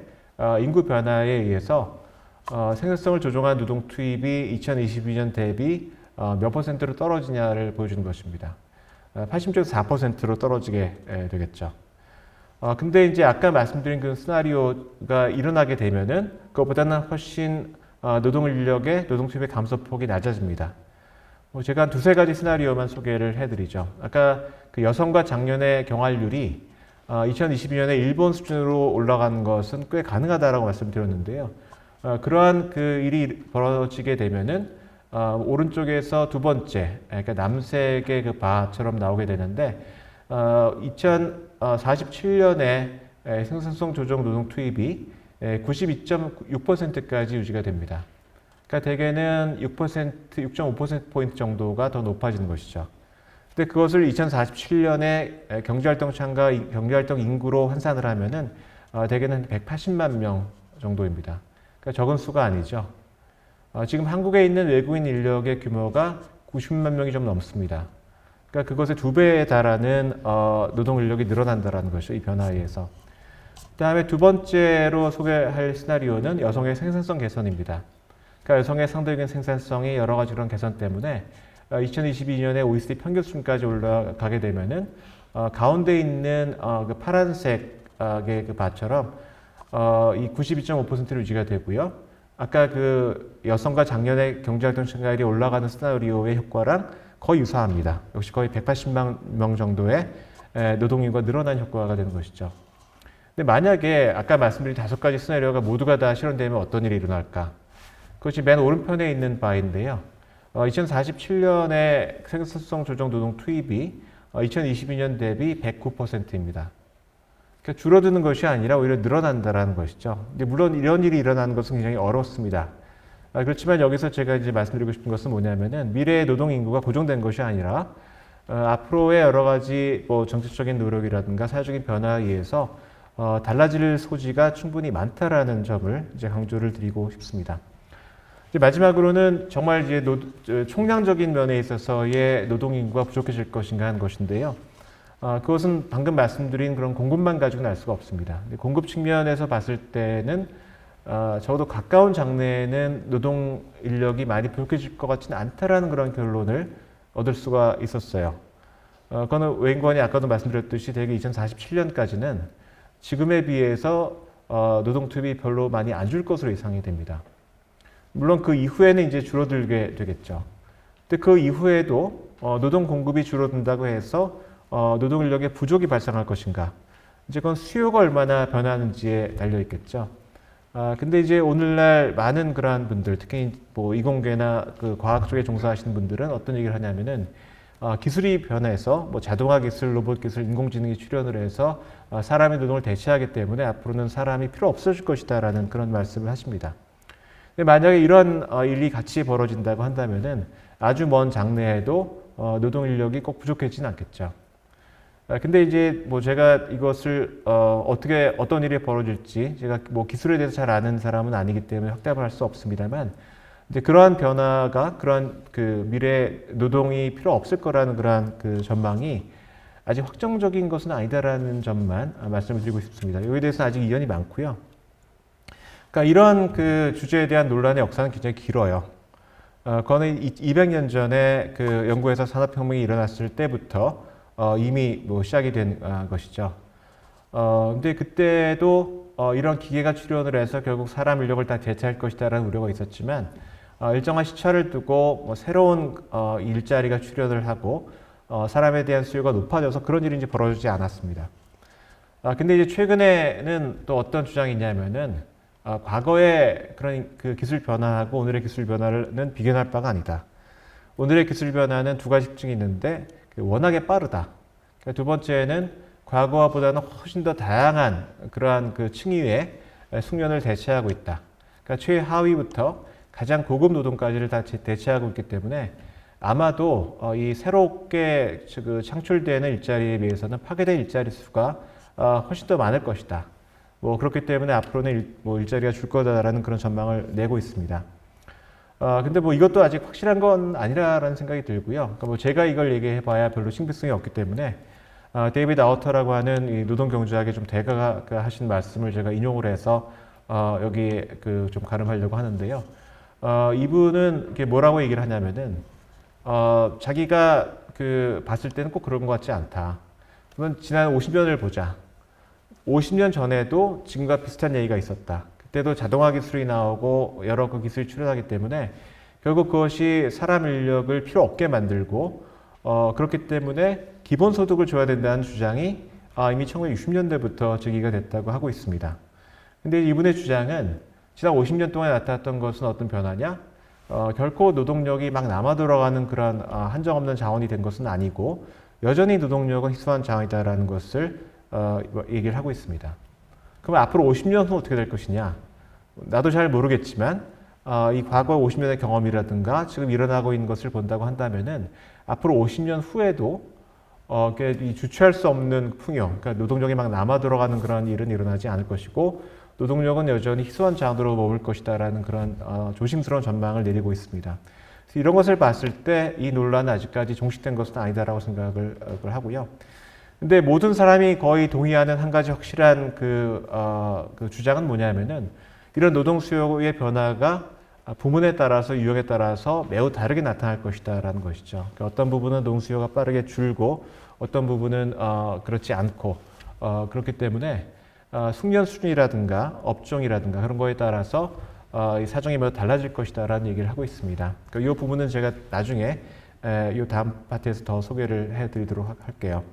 인구 변화에 의해서 생산성을 조정한 노동 투입이 2022년 대비 몇 퍼센트로 떨어지냐를 보여주는 것입니다. 86.4%로 떨어지게 되겠죠. 근데 이제 아까 말씀드린 그 시나리오가 일어나게 되면은 그것보다는 훨씬 노동 인력의 노동 투입의 감소폭이 낮아집니다. 제가 한 두세 가지 시나리오만 소개를 해드리죠. 아까 그 여성과 장년의 경활률이 2022년에 일본 수준으로 올라간 것은 꽤 가능하다라고 말씀드렸는데요. 그러한 그 일이 벌어지게 되면은 오른쪽에서 두 번째, 그러니까 남색의 그 바처럼 나오게 되는데 2047년에 생산성 조정 노동 투입이 92.6%까지 유지가 됩니다. 그러니까 대개는 6.5% 정도가 더 높아지는 것이죠. 근데 그것을 2047년에 경제활동 참가, 경제활동 인구로 환산을 하면은 대개는 180만 명 정도입니다. 그러니까 적은 수가 아니죠. 지금 한국에 있는 외국인 인력의 규모가 90만 명이 좀 넘습니다. 그러니까 그것의 2배에 달하는 노동 인력이 늘어난다는 것이죠. 이 변화에 의해서. 그 다음에 두 번째로 소개할 시나리오는 여성의 생산성 개선입니다. 그러니까 여성의 상대적인 생산성이 여러 가지 그런 개선 때문에 2022년에 OECD 평균 수준까지 올라가게 되면은 가운데 있는 그 파란색의 그 바처럼 이 92.5%로 유지가 되고요. 아까 그 여성과 장년의 경제활동 참가율이 올라가는 시나리오의 효과랑 거의 유사합니다. 역시 거의 180만 명 정도의 노동인구가 늘어난 효과가 되는 것이죠. 근데 만약에 아까 말씀드린 5가지 시나리오가 모두가 다 실현되면 어떤 일이 일어날까? 그것이 맨 오른편에 있는 바인데요. 2047년에 생산성 조정 노동 투입이 2022년 대비 109%입니다. 그러니까 줄어드는 것이 아니라 오히려 늘어난다는 것이죠. 근데 물론 이런 일이 일어나는 것은 굉장히 어렵습니다. 그렇지만 여기서 제가 이제 말씀드리고 싶은 것은 뭐냐면은 미래의 노동 인구가 고정된 것이 아니라 앞으로의 여러 가지 뭐 정책적인 노력이라든가 사회적인 변화에 의해서 달라질 소지가 충분히 많다라는 점을 이제 강조를 드리고 싶습니다. 이제 마지막으로는 정말 이제 총량적인 면에 있어서의 노동 인구가 부족해질 것인가 하는 것인데요. 그것은 방금 말씀드린 그런 공급만 가지고는 알 수가 없습니다. 공급 측면에서 봤을 때는 적어도 가까운 장래에는 노동 인력이 많이 부족해질 것 같지는 않다라는 그런 결론을 얻을 수가 있었어요. 그거는 왜 인권이 아까도 말씀드렸듯이 대개 2047년까지는 지금에 비해서 노동 투입이 별로 많이 안 줄 것으로 예상이 됩니다. 물론 그 이후에는 이제 줄어들게 되겠죠. 근데 그 이후에도 노동 공급이 줄어든다고 해서 노동 인력의 부족이 발생할 것인가? 이제 그건 수요가 얼마나 변하는지에 달려 있겠죠. 근데 이제 오늘날 많은 그러한 분들, 특히 뭐 이공계나 그 과학 쪽에 종사하시는 분들은 어떤 얘기를 하냐면은 기술이 변해서 뭐 자동화 기술, 로봇 기술, 인공지능이 출현을 해서 사람의 노동을 대체하기 때문에 앞으로는 사람이 필요 없어질 것이다라는 그런 말씀을 하십니다. 근데 만약에 이런 일이 같이 벌어진다고 한다면은 아주 먼 장래에도 노동 인력이 꼭 부족해지는 않겠죠. 근데 이제 뭐 제가 이것을 어떤 일이 벌어질지 제가 뭐 기술에 대해서 잘 아는 사람은 아니기 때문에 확답을 할 수 없습니다만 이제 그러한 변화가 그러한 그 미래 노동이 필요 없을 거라는 그러한 그 전망이 아직 확정적인 것은 아니다라는 점만 말씀을 드리고 싶습니다. 여기에 대해서는 아직 이견이 많고요. 그러니까 이러한 그 주제에 대한 논란의 역사는 굉장히 길어요. 그거는 200년 전에 그 영국에서 산업혁명이 일어났을 때부터 이미 뭐 시작이 된 것이죠. 근데 그때도 이런 기계가 출현을 해서 결국 사람 인력을 다 대체할 것이다라는 우려가 있었지만 일정한 시차를 두고 뭐 새로운 일자리가 출현을 하고 사람에 대한 수요가 높아져서 그런 일이 이제 벌어지지 않았습니다. 근데 이제 최근에는 또 어떤 주장이 있냐면은 과거의 그런 그 기술 변화하고 오늘의 기술 변화는 비교할 바가 아니다. 오늘의 기술 변화는 두 가지 특징이 있는데 워낙에 빠르다. 두 번째는 과거보다는 훨씬 더 다양한 그러한 그 층위의 숙련을 대체하고 있다. 그러니까 최하위부터 가장 고급 노동까지를 다 대체하고 있기 때문에 아마도 이 새롭게 창출되는 일자리에 비해서는 파괴된 일자리 수가 훨씬 더 많을 것이다. 뭐 그렇기 때문에 앞으로는 일자리가 줄 거다라는 그런 전망을 내고 있습니다. 근데 뭐 이것도 아직 확실한 건 아니라는 생각이 들고요. 그러니까 뭐 제가 이걸 얘기해봐야 별로 신빙성이 없기 때문에 데이비드 아우터라고 하는 이 노동경제학의 좀 대가가 하신 말씀을 제가 인용을 해서 여기 좀 가름하려고 하는데요. 이분은 이게 뭐라고 얘기를 하냐면은 자기가 봤을 때는 꼭 그런 것 같지 않다. 그러면 지난 50년을 보자. 50년 전에도 지금과 비슷한 얘기가 있었다. 그때도 자동화 기술이 나오고 여러 그 기술이 출현하기 때문에 결국 그것이 사람 인력을 필요 없게 만들고 그렇기 때문에 기본소득을 줘야 된다는 주장이 이미 1960년대부터 제기가 됐다고 하고 있습니다. 근데 이분의 주장은 지난 50년 동안 나타났던 것은 어떤 변화냐? 결코 노동력이 막 남아 돌아가는 그런 한정없는 자원이 된 것은 아니고 여전히 노동력은 희소한 자원이다라는 것을 얘기를 하고 있습니다. 그럼 앞으로 50년 후 어떻게 될 것이냐? 나도 잘 모르겠지만 이 과거 50년의 경험이라든가 지금 일어나고 있는 것을 본다고 한다면은 앞으로 50년 후에도 이 주체할 수 없는 풍요, 그러니까 노동력이 막 남아 돌아가는 그런 일은 일어나지 않을 것이고 노동력은 여전히 희소한 자원으로 머물 것이다라는 그런 조심스러운 전망을 내리고 있습니다. 그래서 이런 것을 봤을 때 이 논란은 아직까지 종식된 것은 아니다라고 생각을 하고요. 근데 모든 사람이 거의 동의하는 한 가지 확실한 그 주장은 뭐냐면은 이런 노동 수요의 변화가 부문에 따라서 유형에 따라서 매우 다르게 나타날 것이다라는 것이죠. 그러니까 어떤 부분은 노동 수요가 빠르게 줄고 어떤 부분은 그렇지 않고 그렇기 때문에 숙련 수준이라든가 업종이라든가 그런 거에 따라서 이 사정이 매우 달라질 것이다라는 얘기를 하고 있습니다. 그러니까 이 부분은 제가 나중에 이 다음 파트에서 더 소개를 해드리도록 할게요.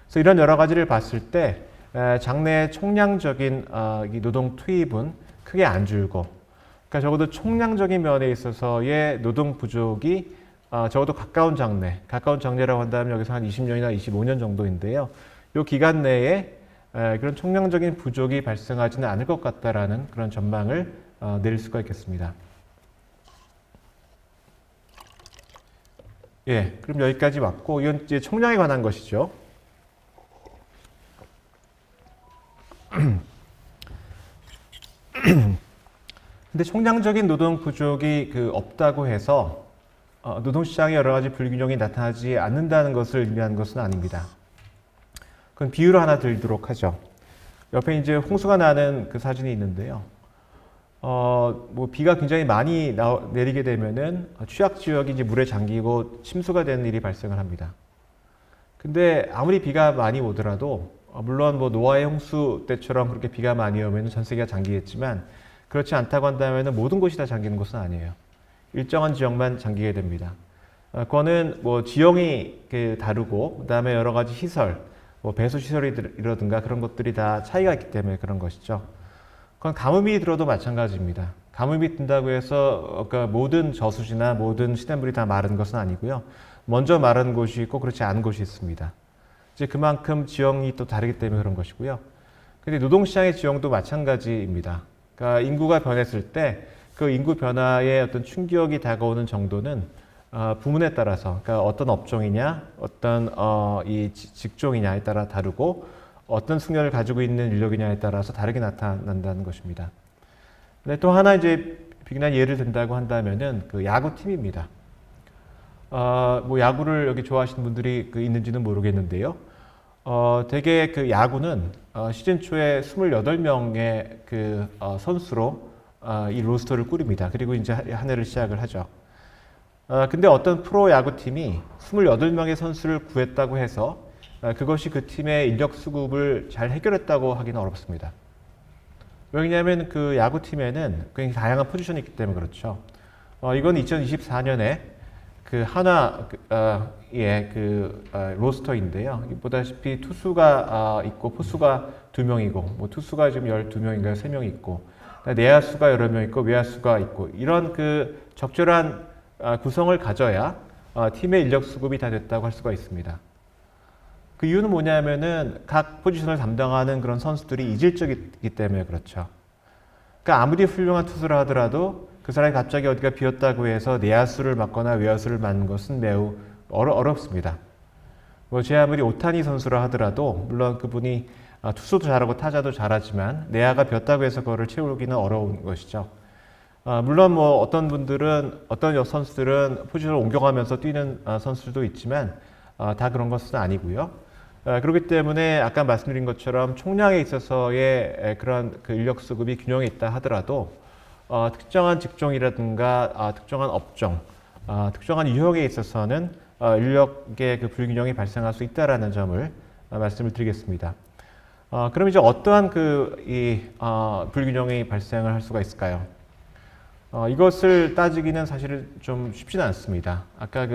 그래서 이런 여러 가지를 봤을 때 장래의 총량적인 이 노동 투입은 크게 안 줄고, 그러니까 적어도 총량적인 면에 있어서의 노동 부족이 적어도 가까운 장래라고 한다면 여기서 한 20년이나 25년 정도인데요. 이 기간 내에 그런 총량적인 부족이 발생하지는 않을 것 같다라는 그런 전망을 내릴 수가 있겠습니다. 예, 그럼 여기까지 왔고 이건 이제 총량에 관한 것이죠. 근데 총량적인 노동 부족이 없다고 해서 노동시장에 여러 가지 불균형이 나타나지 않는다는 것을 의미하는 것은 아닙니다. 그건 비유를 하나 들도록 하죠. 옆에 이제 홍수가 나는 그 사진이 있는데요. 뭐 비가 굉장히 많이 내리게 되면은 취약 지역이 이제 물에 잠기고 침수가 되는 일이 발생을 합니다. 근데 아무리 비가 많이 오더라도 물론 뭐 노아의 홍수 때처럼 그렇게 비가 많이 오면 전 세계가 잠기겠지만 그렇지 않다고 한다면 모든 곳이 다 잠기는 것은 아니에요. 일정한 지역만 잠기게 됩니다. 그거는 뭐 지형이 다르고 그다음에 여러 가지 시설, 뭐 배수 시설이라든가 그런 것들이 다 차이가 있기 때문에 그런 것이죠. 그건 가뭄이 들어도 마찬가지입니다. 가뭄이 든다고 해서 그러니까 모든 저수지나 모든 시냇물이 다 마른 것은 아니고요. 먼저 마른 곳이 있고 그렇지 않은 곳이 있습니다. 이제 그만큼 지형이 또 다르기 때문에 그런 것이고요. 근데 노동시장의 지형도 마찬가지입니다. 그러니까 인구가 변했을 때 그 인구 변화의 어떤 충격이 다가오는 정도는 부문에 따라서, 그러니까 어떤 업종이냐, 어떤 이 직종이냐에 따라 다르고 어떤 숙련을 가지고 있는 인력이냐에 따라서 다르게 나타난다는 것입니다. 근데 또 하나 이제 비근한 예를 든다고 한다면은 그 야구팀입니다. 뭐 야구를 여기 좋아하시는 분들이 있는지는 모르겠는데요. 대개 그 야구는 시즌 초에 28명의 선수로 이 로스터를 꾸립니다. 그리고 이제 한 해를 시작을 하죠. 근데 어떤 프로 야구팀이 28명의 선수를 구했다고 해서 그것이 그 팀의 인력 수급을 잘 해결했다고 하기는 어렵습니다. 왜냐하면 그 야구팀에는 굉장히 다양한 포지션이 있기 때문에 그렇죠. 이건 2024년에 그 한화의 로스터인데요. 보다시피 투수가 있고 포수가 2명이고, 뭐 투수가 지금 12명인가요? 3명 있고, 내야수가 여러 명 있고, 외야수가 있고, 이런 그 적절한 구성을 가져야 팀의 인력 수급이 다 됐다고 할 수가 있습니다. 그 이유는 뭐냐면은 각 포지션을 담당하는 그런 선수들이 이질적이기 때문에 그렇죠. 그러니까 아무리 훌륭한 투수를 하더라도 그 사람이 갑자기 어디가 비었다고 해서 내야수를 맡거나 외야수를 맡는 것은 매우 어렵습니다. 뭐 제 아무리 오타니 선수라 하더라도 물론 그분이 투수도 잘하고 타자도 잘하지만 내야가 비었다고 해서 그거를 채우기는 어려운 것이죠. 물론 뭐 어떤 선수들은 포지션을 옮겨가면서 뛰는 선수들도 있지만 다 그런 것은 아니고요. 그렇기 때문에 아까 말씀드린 것처럼 총량에 있어서의 그런 그 인력 수급이 균형이 있다 하더라도 특정한 직종이라든가 특정한 업종, 특정한 유형에 있어서는 인력의 그 불균형이 발생할 수 있다라는 점을 말씀을 드리겠습니다. 그럼 이제 어떠한 불균형이 발생을 할 수가 있을까요? 이것을 따지기는 사실은 좀 쉽지는 않습니다. 아까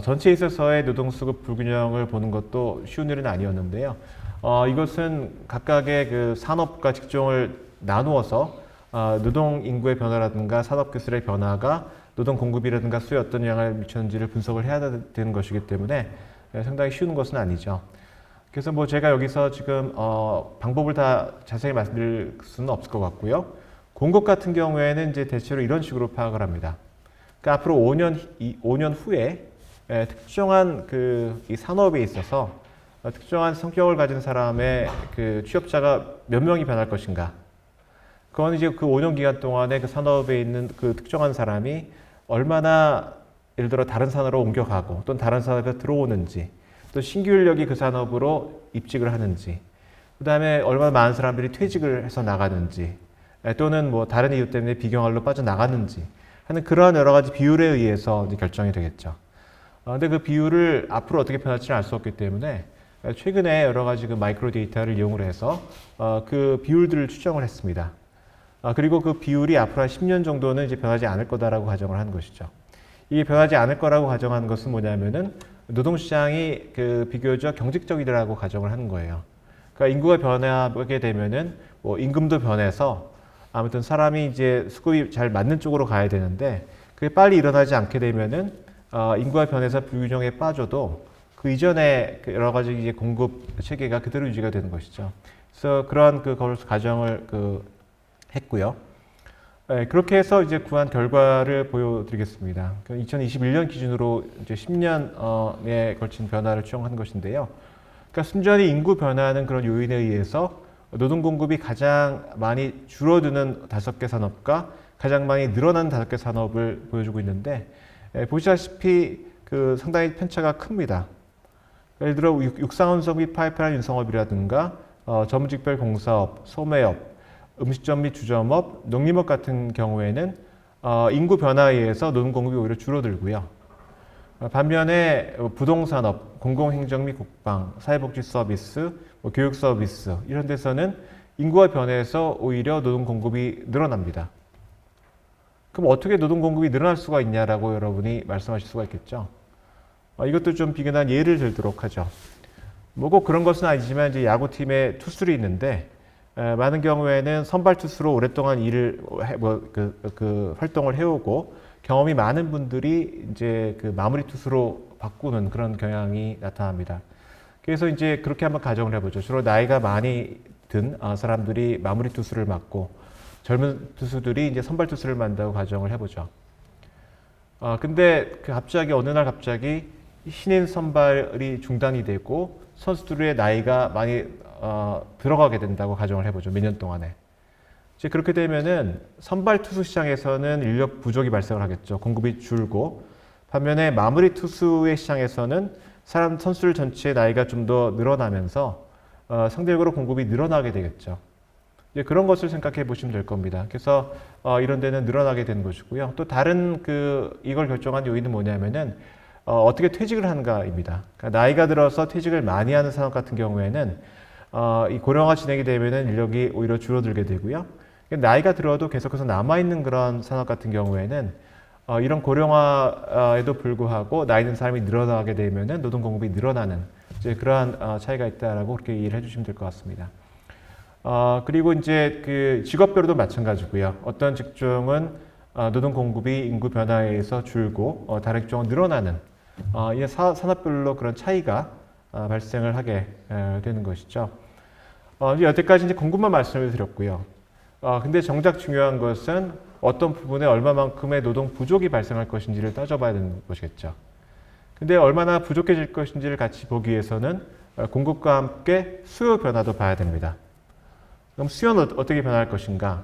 전체에 있어서의 노동수급 불균형을 보는 것도 쉬운 일은 아니었는데요. 이것은 각각의 그 산업과 직종을 나누어서 노동 인구의 변화라든가 산업 기술의 변화가 노동 공급이라든가 수요에 어떤 영향을 미쳤는지를 분석을 해야 되는 것이기 때문에 상당히 쉬운 것은 아니죠. 그래서 뭐 제가 여기서 지금 방법을 다 자세히 말씀드릴 수는 없을 것 같고요. 공급 같은 경우에는 이제 대체로 이런 식으로 파악을 합니다. 그러니까 앞으로 5년 후에 특정한 이 산업에 있어서 특정한 성격을 가진 사람의 그 취업자가 몇 명이 변할 것인가. 그건 이제 그 5년 기간 동안에 그 산업에 있는 그 특정한 사람이 얼마나 예를 들어 다른 산업으로 옮겨가고 또는 다른 산업에 들어오는지 또 신규 인력이 그 산업으로 입직을 하는지 그 다음에 얼마나 많은 사람들이 퇴직을 해서 나가는지 또는 뭐 다른 이유 때문에 비경활로 빠져나가는지 하는 그러한 여러 가지 비율에 의해서 이제 결정이 되겠죠. 근데 그 비율을 앞으로 어떻게 변할지는 알 수 없기 때문에 최근에 여러 가지 그 마이크로 데이터를 이용을 해서 그 비율들을 추정을 했습니다. 그리고 그 비율이 앞으로 한 10년 정도는 이제 변하지 않을 거다라고 가정을 한 것이죠. 이게 변하지 않을 거라고 가정한 것은 뭐냐면은 노동시장이 비교적 경직적이라고 가정을 하는 거예요. 그러니까 인구가 변하게 되면은 뭐 임금도 변해서 아무튼 사람이 이제 수급이 잘 맞는 쪽으로 가야 되는데 그게 빨리 일어나지 않게 되면은 인구가 변해서 불균형에 빠져도 그 이전에 여러 가지 이제 공급 체계가 그대로 유지가 되는 것이죠. 그래서 그러한 가정을 했고요. 그렇게 해서 이제 구한 결과를 보여드리겠습니다. 2021년 기준으로 이제 10년에 걸친 변화를 추정한 것인데요. 그러니까 순전히 인구 변화하는 그런 요인에 의해서 노동 공급이 가장 많이 줄어드는 5개 산업과 가장 많이 늘어나는 5개 산업을 보여주고 있는데 보시다시피 상당히 편차가 큽니다. 예를 들어 육상운송 및 파이프라인 운송업이라든가 전문직별 공사업, 소매업, 음식점 및 주점업, 농림업 같은 경우에는 인구 변화에 의해서 노동 공급이 오히려 줄어들고요. 반면에 부동산업, 공공행정 및 국방, 사회복지 서비스, 교육 서비스 이런 데서는 인구가 변해서 오히려 노동 공급이 늘어납니다. 그럼 어떻게 노동 공급이 늘어날 수가 있냐라고 여러분이 말씀하실 수가 있겠죠. 이것도 좀 비근한 예를 들도록 하죠. 뭐 꼭 그런 것은 아니지만 이제 야구팀에 투수들이 있는데 많은 경우에는 선발 투수로 오랫동안 활동을 해오고 경험이 많은 분들이 이제 마무리 투수로 바꾸는 그런 경향이 나타납니다. 그래서 이제 그렇게 한번 가정을 해보죠. 주로 나이가 많이 든 사람들이 마무리 투수를 맡고 젊은 투수들이 이제 선발 투수를 만든다고 가정을 해보죠. 근데 어느 날 갑자기 신인 선발이 중단이 되고 선수들의 나이가 많이 들어가게 된다고 가정을 해보죠. 몇 년 동안에. 이제 그렇게 되면은 선발 투수 시장에서는 인력 부족이 발생을 하겠죠. 공급이 줄고 반면에 마무리 투수의 시장에서는 선수들 전체의 나이가 좀 더 늘어나면서 상대적으로 공급이 늘어나게 되겠죠. 이제 그런 것을 생각해 보시면 될 겁니다. 그래서 이런 데는 늘어나게 되는 것이고요. 또 다른 이걸 결정한 요인은 뭐냐면은 어떻게 퇴직을 하는가입니다. 그러니까 나이가 들어서 퇴직을 많이 하는 산업 같은 경우에는 이 고령화 진행이 되면은 인력이 오히려 줄어들게 되고요. 나이가 들어도 계속해서 남아있는 그런 산업 같은 경우에는 이런 고령화에도 불구하고 나이 든 사람이 늘어나게 되면은 노동 공급이 늘어나는 이제 그러한 차이가 있다라고 그렇게 이해를 해주시면 될 것 같습니다. 그리고 이제 그 직업별로도 마찬가지고요. 어떤 직종은 노동 공급이 인구 변화에 의해서 줄고 다른 직종은 늘어나는 이 산업별로 그런 차이가 발생을 하게 되는 것이죠. 여태까지 이제 공급만 말씀을 드렸고요. 근데 정작 중요한 것은 어떤 부분에 얼마만큼의 노동 부족이 발생할 것인지를 따져봐야 되는 것이겠죠. 근데 얼마나 부족해질 것인지를 같이 보기 위해서는 공급과 함께 수요 변화도 봐야 됩니다. 그럼 수요는 어떻게 변할 것인가?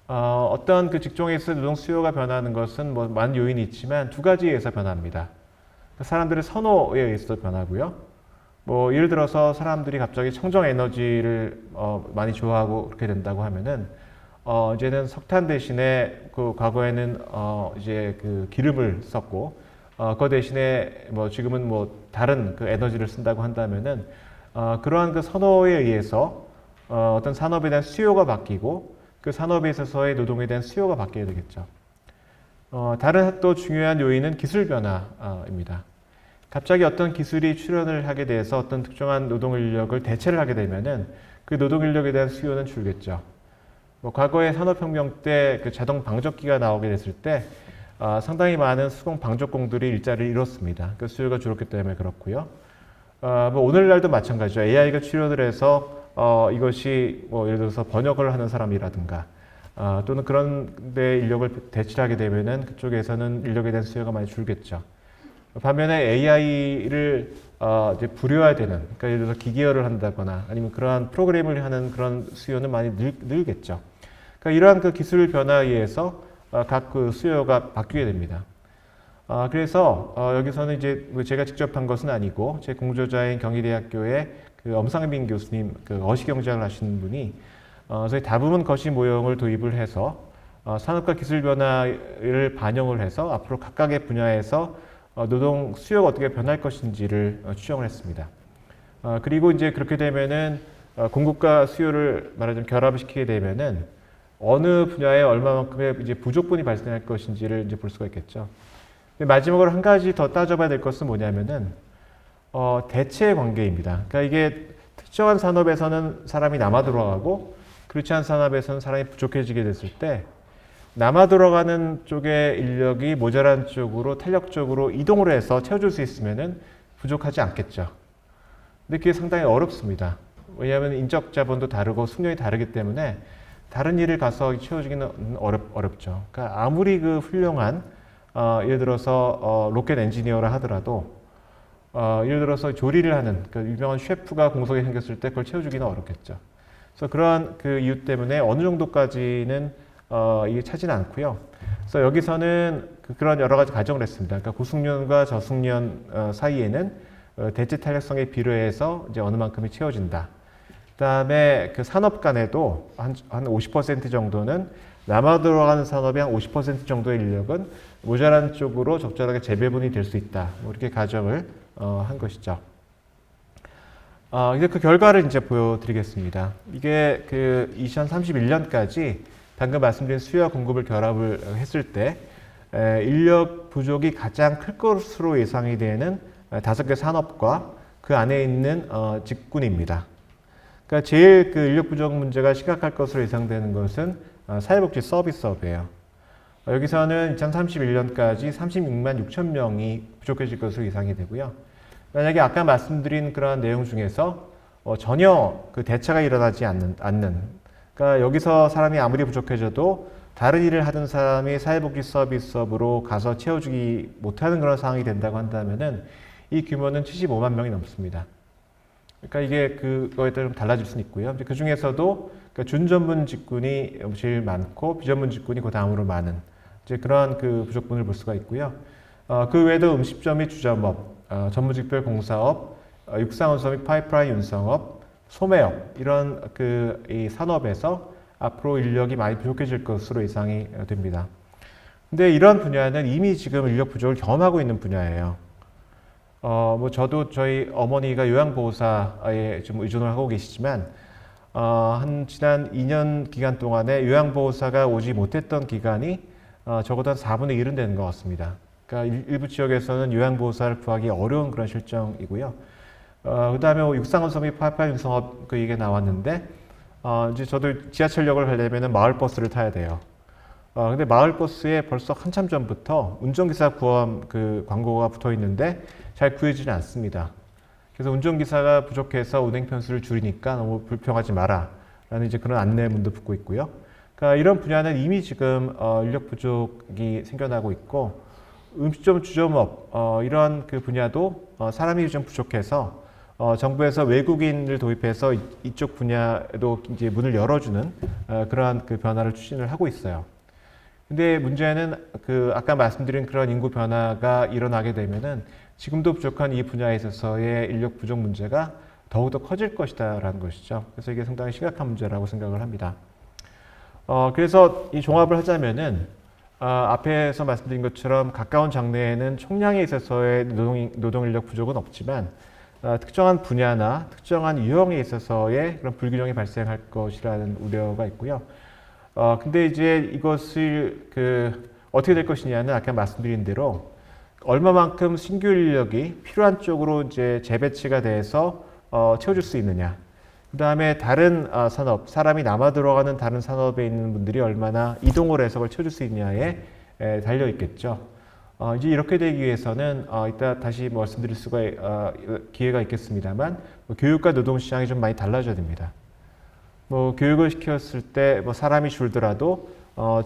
어떤 그 직종에서 노동 수요가 변하는 것은 뭐 많은 요인이 있지만 두 가지에 의해서 변합니다. 사람들의 선호에 의해서 변하고요. 뭐 예를 들어서 사람들이 갑자기 청정 에너지를 많이 좋아하고 그렇게 된다고 하면은 이제는 석탄 대신에 그 과거에는 이제 그 기름을 썼고 그 대신에 뭐 지금은 뭐 다른 그 에너지를 쓴다고 한다면은 그러한 그 선호에 의해서 어떤 산업에 대한 수요가 바뀌고 그 산업에 있어서의 노동에 대한 수요가 바뀌어야 되겠죠. 다른 또 중요한 요인은 기술 변화입니다. 갑자기 어떤 기술이 출현을 하게 돼서 어떤 특정한 노동 인력을 대체를 하게 되면은 그 노동 인력에 대한 수요는 줄겠죠. 뭐 과거에 산업혁명 때 그 자동 방적기가 나오게 됐을 때 상당히 많은 수공 방적공들이 일자리를 잃었습니다. 그 수요가 줄었기 때문에 그렇고요. 뭐 오늘날도 마찬가지죠. AI가 출현을 해서 이것이 뭐 예를 들어서 번역을 하는 사람이라든가 또는 그런 데 인력을 대체하게 되면은 그쪽에서는 인력에 대한 수요가 많이 줄겠죠. 반면에 AI를 이제 부려야 되는, 그러니까 예를 들어서 기계어를 한다거나 아니면 그러한 프로그램을 하는 그런 수요는 많이 늘겠죠. 그러니까 이러한 그 기술 변화에 의해서 각 그 수요가 바뀌게 됩니다. 그래서 여기서는 이제 제가 직접 한 것은 아니고 제 공저자인 경희대학교의 그 엄상민 교수님, 그 거시경제학을 하시는 분이 저희 다부분 거시 모형을 도입을 해서 산업과 기술 변화를 반영을 해서 앞으로 각각의 분야에서 노동 수요가 어떻게 변할 것인지를 추정을 했습니다. 그리고 이제 그렇게 되면은 공급과 수요를 말하자면 결합을 시키게 되면은 어느 분야에 얼마만큼의 이제 부족분이 발생할 것인지를 이제 볼 수가 있겠죠. 근데 마지막으로 한 가지 더 따져봐야 될 것은 뭐냐면은 대체 관계입니다. 그러니까 이게 특정한 산업에서는 사람이 남아 돌아가고 그렇지 않은 산업에서는 사람이 부족해지게 됐을 때 남아 돌아가는 쪽의 인력이 모자란 쪽으로 탄력적으로 이동을 해서 채워줄 수 있으면은 부족하지 않겠죠. 근데 그게 상당히 어렵습니다. 왜냐하면 인적 자본도 다르고 숙련이 다르기 때문에 다른 일을 가서 채워주기는 어렵죠. 그러니까 아무리 그 훌륭한 예를 들어서 로켓 엔지니어라 하더라도 예를 들어서 조리를 하는 그 유명한 셰프가 공석에 생겼을 때 그걸 채워주기는 어렵겠죠. 그래서 그러한 그 이유 때문에 어느 정도까지는 이게 차지는 않고요. 그래서 여기서는 그런 여러 가지 가정을 했습니다. 그러니까 고숙련과 저숙련 사이에는 대체 탄력성에 비례해서 이제 어느 만큼이 채워진다. 그다음에 그 산업 간에도 한 50% 정도는 남아 들어가는 산업의 한 50% 정도의 인력은 모자란 쪽으로 적절하게 재배분이 될 수 있다. 뭐 이렇게 가정을 한 것이죠. 이제 그 결과를 이제 보여드리겠습니다. 이게 그 2031년까지 방금 말씀드린 수요와 공급을 결합을 했을 때 인력 부족이 가장 클 것으로 예상이 되는 5개 산업과 그 안에 있는 직군입니다. 그러니까 제일 그 인력 부족 문제가 심각할 것으로 예상되는 것은 사회복지 서비스업이에요. 여기서는 2031년까지 36만 6천 명이 부족해질 것으로 예상이 되고요. 만약에 아까 말씀드린 그러한 내용 중에서 전혀 그 대체가 일어나지 않는, 그러니까 여기서 사람이 아무리 부족해져도 다른 일을 하던 사람이 사회복지 서비스업으로 가서 채워주기 못하는 그런 상황이 된다고 한다면은 이 규모는 75만 명이 넘습니다. 그러니까 이게 그거에 따라 좀 달라질 수는 있고요. 그 중에서도 그러니까 준전문 직군이 제일 많고 비전문 직군이 그 다음으로 많은 이제 그러한 그 부족분을 볼 수가 있고요. 그 외에도 음식점 및 주점업, 전문직별 공사업, 육상운송 및 파이프라인 운송업, 소매업 이런 이 산업에서 앞으로 인력이 많이 부족해질 것으로 예상이 됩니다. 근데 이런 분야는 이미 지금 인력 부족을 경험하고 있는 분야예요. 뭐 저도 저희 어머니가 요양보호사에 좀 의존을 하고 계시지만 한 지난 2년 기간 동안에 요양보호사가 오지 못했던 기간이 적어도 한 4분의 1은 되는 것 같습니다. 그러니까 일부 지역에서는 요양보호사를 구하기 어려운 그런 실정이고요. 그 다음에 육상운송 및 파이프라인 운송업 그 얘기가 나왔는데, 이제 저도 지하철역을 가려면 마을버스를 타야 돼요. 근데 마을버스에 벌써 한참 전부터 운전기사 구함 그 광고가 붙어 있는데 잘 구해지지 않습니다. 그래서 운전기사가 부족해서 운행 편수를 줄이니까 너무 불평하지 마라 라는 이제 그런 안내문도 붙고 있고요. 그러니까 이런 분야는 이미 지금 인력 부족이 생겨나고 있고, 음식점 주점업 이런 그 분야도 사람이 좀 부족해서 정부에서 외국인을 도입해서 이쪽 분야도 이제 문을 열어주는 그러한 그 변화를 추진을 하고 있어요. 근데 문제는 그 아까 말씀드린 그런 인구 변화가 일어나게 되면은 지금도 부족한 이 분야에 있어서의 인력 부족 문제가 더욱더 커질 것이다라는 것이죠. 그래서 이게 상당히 심각한 문제라고 생각을 합니다. 그래서 이 종합을 하자면은 앞에서 말씀드린 것처럼 가까운 장래에는 총량에 있어서의 노동 인력 부족은 없지만 특정한 분야나 특정한 유형에 있어서의 그런 불균형이 발생할 것이라는 우려가 있고요. 근데 이제 이것을 어떻게 될 것이냐는 아까 말씀드린 대로 얼마만큼 신규 인력이 필요한 쪽으로 이제 재배치가 돼서 채워줄 수 있느냐. 그 다음에 다른 산업, 사람이 남아 들어가는 다른 산업에 있는 분들이 얼마나 이동을 해서 그걸 채워줄 수 있냐에 달려 있겠죠. 이제 이렇게 되기 위해서는 이따 다시 말씀드릴 기회가 있겠습니다만 교육과 노동 시장이 좀 많이 달라져야 됩니다. 교육을 시켰을 때 사람이 줄더라도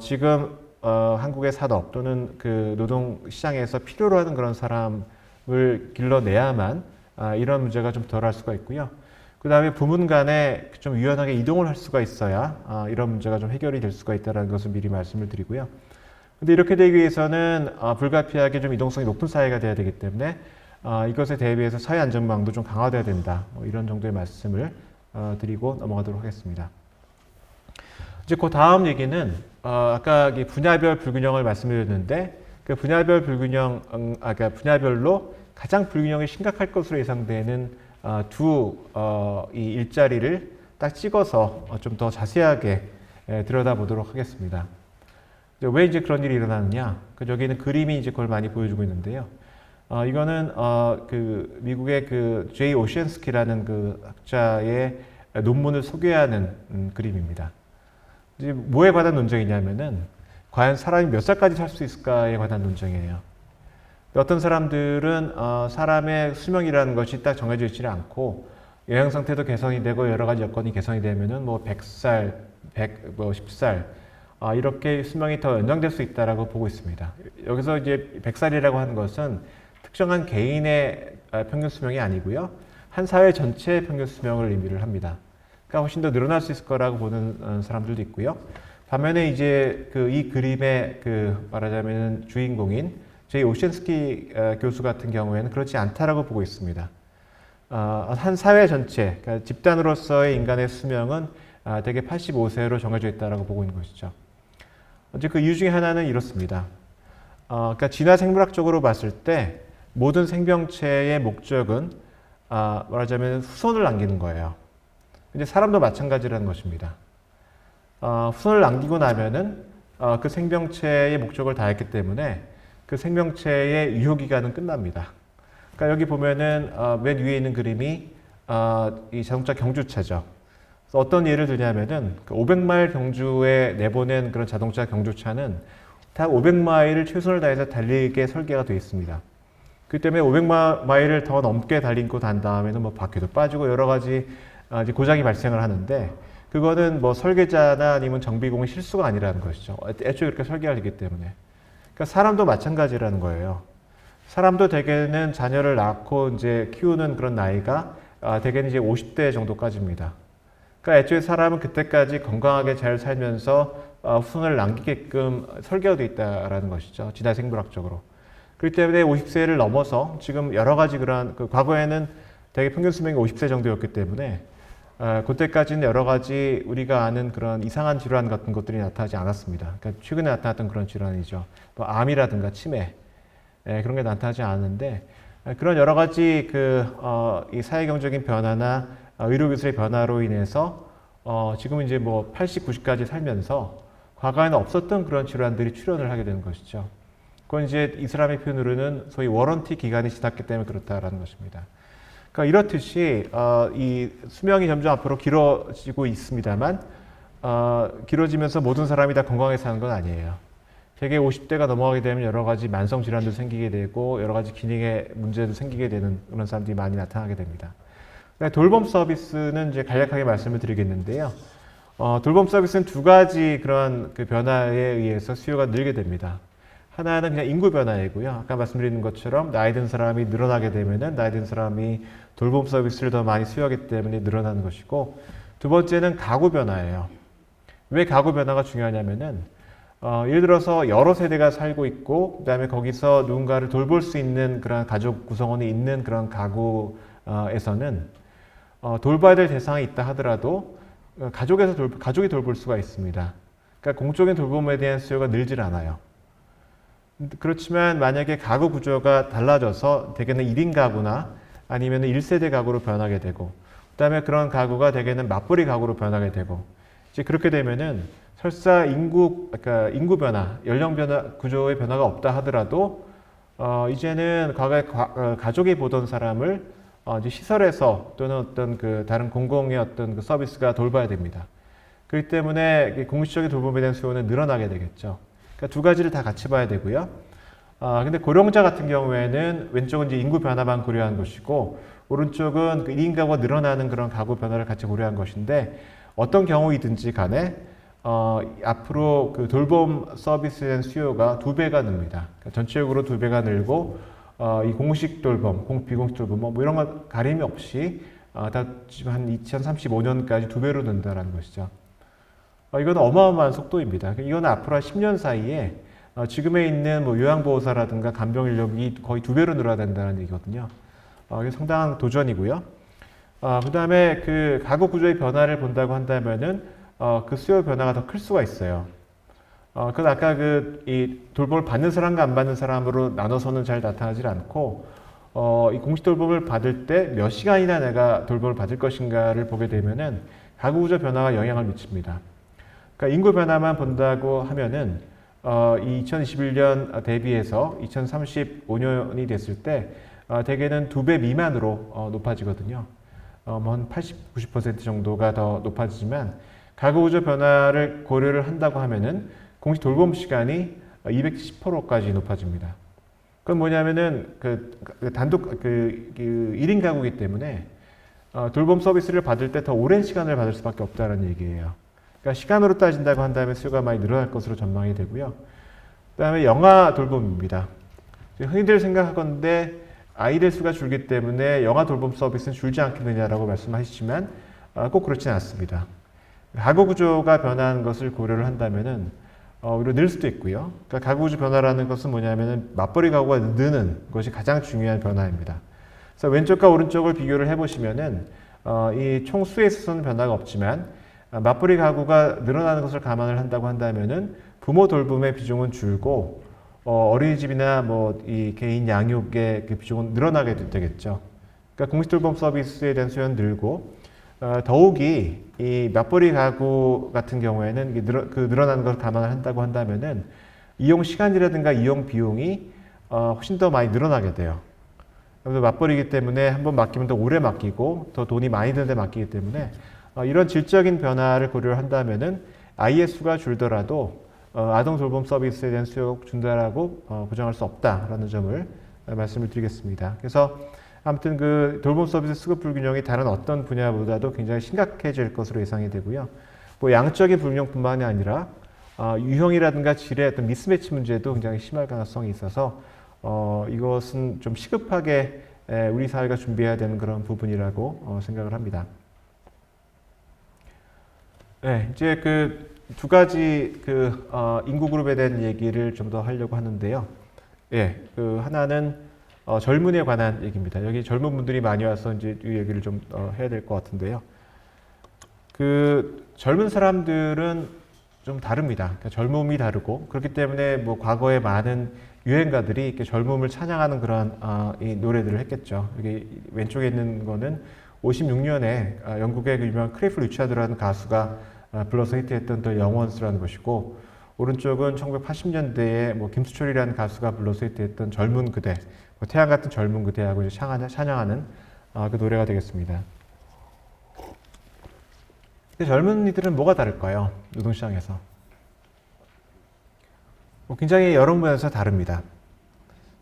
지금 한국의 산업 또는 그 노동 시장에서 필요로 하는 그런 사람을 길러내야만 이런 문제가 좀 덜할 수가 있고요. 그 다음에 부문 간에 좀 유연하게 이동을 할 수가 있어야 이런 문제가 좀 해결이 될 수가 있다는 것을 미리 말씀을 드리고요. 근데 이렇게 되기 위해서는 불가피하게 좀 이동성이 높은 사회가 돼야 되기 때문에 이것에 대비해서 사회 안전망도 좀 강화돼야 된다. 이런 정도의 말씀을 드리고 넘어가도록 하겠습니다. 이제 그 다음 얘기는 아까 분야별 불균형을 말씀드렸는데 그 분야별 불균형, 그러니까 분야별로 가장 불균형이 심각할 것으로 예상되는 이 일자리를 딱 찍어서 좀 더 자세하게 들여다보도록 하겠습니다. 왜 이제 그런 일이 일어나느냐? 여기는 그림이 이제 그걸 많이 보여주고 있는데요. 이거는 그 미국의 그 제이 오시안스키라는 그 학자의 논문을 소개하는 그림입니다. 이제 뭐에 관한 논쟁이냐면은 과연 사람이 몇 살까지 살 수 있을까에 관한 논쟁이에요. 어떤 사람들은 사람의 수명이라는 것이 딱 정해져 있지는 않고 영양 상태도 개선이 되고 여러 가지 여건이 개선이 되면은 100살, 10살 이렇게 수명이 더 연장될 수 있다라고 보고 있습니다. 여기서 이제 100살이라고 하는 것은 특정한 개인의 평균 수명이 아니고요. 한 사회 전체의 평균 수명을 의미를 합니다. 그러니까 훨씬 더 늘어날 수 있을 거라고 보는 사람들도 있고요. 반면에 이제 이 그림의 말하자면 주인공인 제이 오시안스키 교수 같은 경우에는 그렇지 않다라고 보고 있습니다. 한 사회 전체, 그러니까 집단으로서의 인간의 수명은 대개 85세로 정해져 있다라고 보고 있는 것이죠. 이제 그 이유 중에 하나는 이렇습니다. 그러니까 진화 생물학적으로 봤을 때 모든 생명체의 목적은 말하자면 후손을 남기는 거예요. 근데 사람도 마찬가지라는 것입니다. 후손을 남기고 나면은 그 생명체의 목적을 다했기 때문에 그 생명체의 유효기간은 끝납니다. 그러니까 여기 보면은 맨 위에 있는 그림이 이 자동차 경주차죠. 그래서 어떤 예를 들냐면은 500마일 경주에 내보낸 그런 자동차 경주차는 다 500마일을 최선을 다해서 달리게 설계가 되어 있습니다. 그렇기 때문에 500마일을 더 넘게 달리고 난 다음에는 바퀴도 빠지고 여러 가지 이제 고장이 발생을 하는데 그거는 설계자나 아니면 정비공의 실수가 아니라는 것이죠. 애초에 그렇게 설계가 되기 때문에. 그러니까 사람도 마찬가지라는 거예요. 사람도 대개는 자녀를 낳고 이제 키우는 그런 나이가 대개는 이제 50대 정도까지입니다. 그러니까 애초에 사람은 그때까지 건강하게 잘 살면서 후손을 남기게끔 설계가 되어 있다라는 것이죠. 진화 생물학적으로. 그렇기 때문에 50세를 넘어서 지금 여러 가지 그런 과거에는 대개 평균 수명이 50세 정도였기 때문에 그때까지는 여러 가지 우리가 아는 그런 이상한 질환 같은 것들이 나타나지 않았습니다. 그러니까 최근에 나타났던 그런 질환이죠. 암이라든가 치매 그런 게 나타나지 않았는데 그런 여러 가지 이 사회경제적인 변화나 의료기술의 변화로 인해서 지금은 이제 80, 90까지 살면서 과거에는 없었던 그런 질환들이 출현을 하게 되는 것이죠. 그건 이제 이 사람의 표현으로는 소위 워런티 기간이 지났기 때문에 그렇다라는 것입니다. 그러니까 이렇듯이 이 수명이 점점 앞으로 길어지고 있습니다만 길어지면서 모든 사람이 다 건강하게 사는 건 아니에요. 대개 50대가 넘어가게 되면 여러 가지 만성 질환도 생기게 되고 여러 가지 기능의 문제도 생기게 되는 그런 사람들이 많이 나타나게 됩니다. 돌봄 서비스는 이제 간략하게 말씀을 드리겠는데요. 돌봄 서비스는 두 가지 그런 그 변화에 의해서 수요가 늘게 됩니다. 하나는 그냥 인구 변화이고요. 아까 말씀드린 것처럼 나이 든 사람이 늘어나게 되면은 나이 든 사람이 돌봄 서비스를 더 많이 수요하기 때문에 늘어나는 것이고, 두 번째는 가구 변화예요. 왜 가구 변화가 중요하냐면은 예를 들어서 여러 세대가 살고 있고 그다음에 거기서 누군가를 돌볼 수 있는 그런 가족 구성원이 있는 그런 가구에서는 돌봐야 될 대상이 있다 하더라도 가족이 돌볼 수가 있습니다. 그러니까 공적인 돌봄에 대한 수요가 늘질 않아요. 그렇지만 만약에 가구 구조가 달라져서 대개는 1인 가구나 아니면 1세대 가구로 변하게 되고, 그다음에 그런 가구가 대개는 맞벌이 가구로 변하게 되고, 이제 그렇게 되면은 설사 그러니까 인구 변화, 연령 변화, 구조의 변화가 없다 하더라도 이제는 과거에 가족이 보던 사람을 이제 시설에서 또는 어떤 그 다른 공공의 어떤 그 서비스가 돌봐야 됩니다. 그렇기 때문에 공식적인 돌봄에 대한 수요는 늘어나게 되겠죠. 그러니까 두 가지를 다 같이 봐야 되고요. 근데 고령자 같은 경우에는 왼쪽은 이제 인구 변화만 고려한 것이고, 오른쪽은 그 1인 가구가 늘어나는 그런 가구 변화를 같이 고려한 것인데, 어떤 경우이든지 간에 앞으로 그 돌봄 서비스에 대한 수요가 2배가 늡니다. 그러니까 전체적으로 2배가 늘고, 이 공식 돌봄, 비공식 돌봄, 뭐 이런 것 가림이 없이 다 지금 한 2035년까지 2배로 는다라는 것이죠. 이건 어마어마한 속도입니다. 이건 앞으로 한 10년 사이에 지금에 있는 뭐 요양보호사라든가 간병 인력이 거의 2배로 늘어야 된다는 얘기거든요. 이게 상당한 도전이고요. 그 다음에 그 가구 구조의 변화를 본다고 한다면은 그 수요 변화가 더 클 수가 있어요. 그건 아까 이 돌봄을 받는 사람과 안 받는 사람으로 나눠서는 잘 나타나질 않고, 이 공식 돌봄을 받을 때 몇 시간이나 내가 돌봄을 받을 것인가를 보게 되면은 가구 구조 변화가 영향을 미칩니다. 그러니까 인구 변화만 본다고 하면은 이 2021년 대비해서 2035년이 됐을 때 대개는 2배 미만으로 높아지거든요. 한 80, 90% 정도가 더 높아지지만 가구 구조 변화를 고려를 한다고 하면은 공식 돌봄 시간이 270%까지 높아집니다. 그건 뭐냐면은 단독 1인 가구이기 때문에 돌봄 서비스를 받을 때 더 오랜 시간을 받을 수밖에 없다는 얘기예요. 그러니까 시간으로 따진다고 한다면 수요가 많이 늘어날 것으로 전망이 되고요. 그다음에 영아 돌봄입니다. 흔히들 생각하건대 아이들 수가 줄기 때문에 영아 돌봄 서비스는 줄지 않겠느냐라고 말씀하시지만 꼭 그렇지는 않습니다. 가구 구조가 변하는 것을 고려를 한다면은 오히려 늘 수도 있고요. 그러니까 가구 구조 변화라는 것은 뭐냐면은 맞벌이 가구가 느는 것이 가장 중요한 변화입니다. 그래서 왼쪽과 오른쪽을 비교를 해보시면은 이 총 수에 있어서는 변화가 없지만 맞벌이 가구가 늘어나는 것을 감안을 한다고 한다면은 부모 돌봄의 비중은 줄고 어린이집이나 뭐 이 개인 양육의 그 비중은 늘어나게 되겠죠. 그러니까 공식 돌봄 서비스에 대한 수요는 늘고, 더욱이 이 맞벌이 가구 같은 경우에는 늘어나는 것을 감안을 한다고 한다면은 이용 시간이라든가 이용 비용이 훨씬 더 많이 늘어나게 돼요. 그래서 맞벌이기 때문에 한번 맡기면 더 오래 맡기고 더 돈이 많이 드는데 맡기기 때문에 이런 질적인 변화를 고려를 한다면은 아이의 수가 줄더라도 아동 돌봄 서비스에 대한 수요가 준다라고 보장할 수 없다라는 점을 말씀을 드리겠습니다. 그래서 아무튼 그 돌봄 서비스 수급 불균형이 다른 어떤 분야보다도 굉장히 심각해질 것으로 예상이 되고요. 뭐 양적인 불균형뿐만이 아니라 유형이라든가 질의 어떤 미스매치 문제도 굉장히 심할 가능성이 있어서 이것은 좀 시급하게 우리 사회가 준비해야 되는 그런 부분이라고 생각을 합니다. 네, 이제 그 두 가지 인구 그룹에 대한 얘기를 좀 더 하려고 하는데요. 예, 하나는 젊은이에 관한 얘기입니다. 여기 젊은 분들이 많이 와서 이제 이 얘기를 좀 해야 될 것 같은데요. 젊은 사람들은 좀 다릅니다. 그러니까 젊음이 다르고, 그렇기 때문에 뭐 과거에 많은 유행가들이 이렇게 젊음을 찬양하는 그런 이 노래들을 했겠죠. 여기 왼쪽에 있는 거는 56년에 영국의 그 유명한 크레이프 리차드라는 가수가 불러서 히트했던 The Young Ones라는 것이고, 오른쪽은 1980년대에 뭐 김수철이라는 가수가 불러서 히트했던 젊은 그대, 뭐 태양 같은 젊은 그대하고 이제 찬양하는 그 노래가 되겠습니다. 근데 젊은이들은 뭐가 다를까요? 노동시장에서. 굉장히 여러 면에서 다릅니다.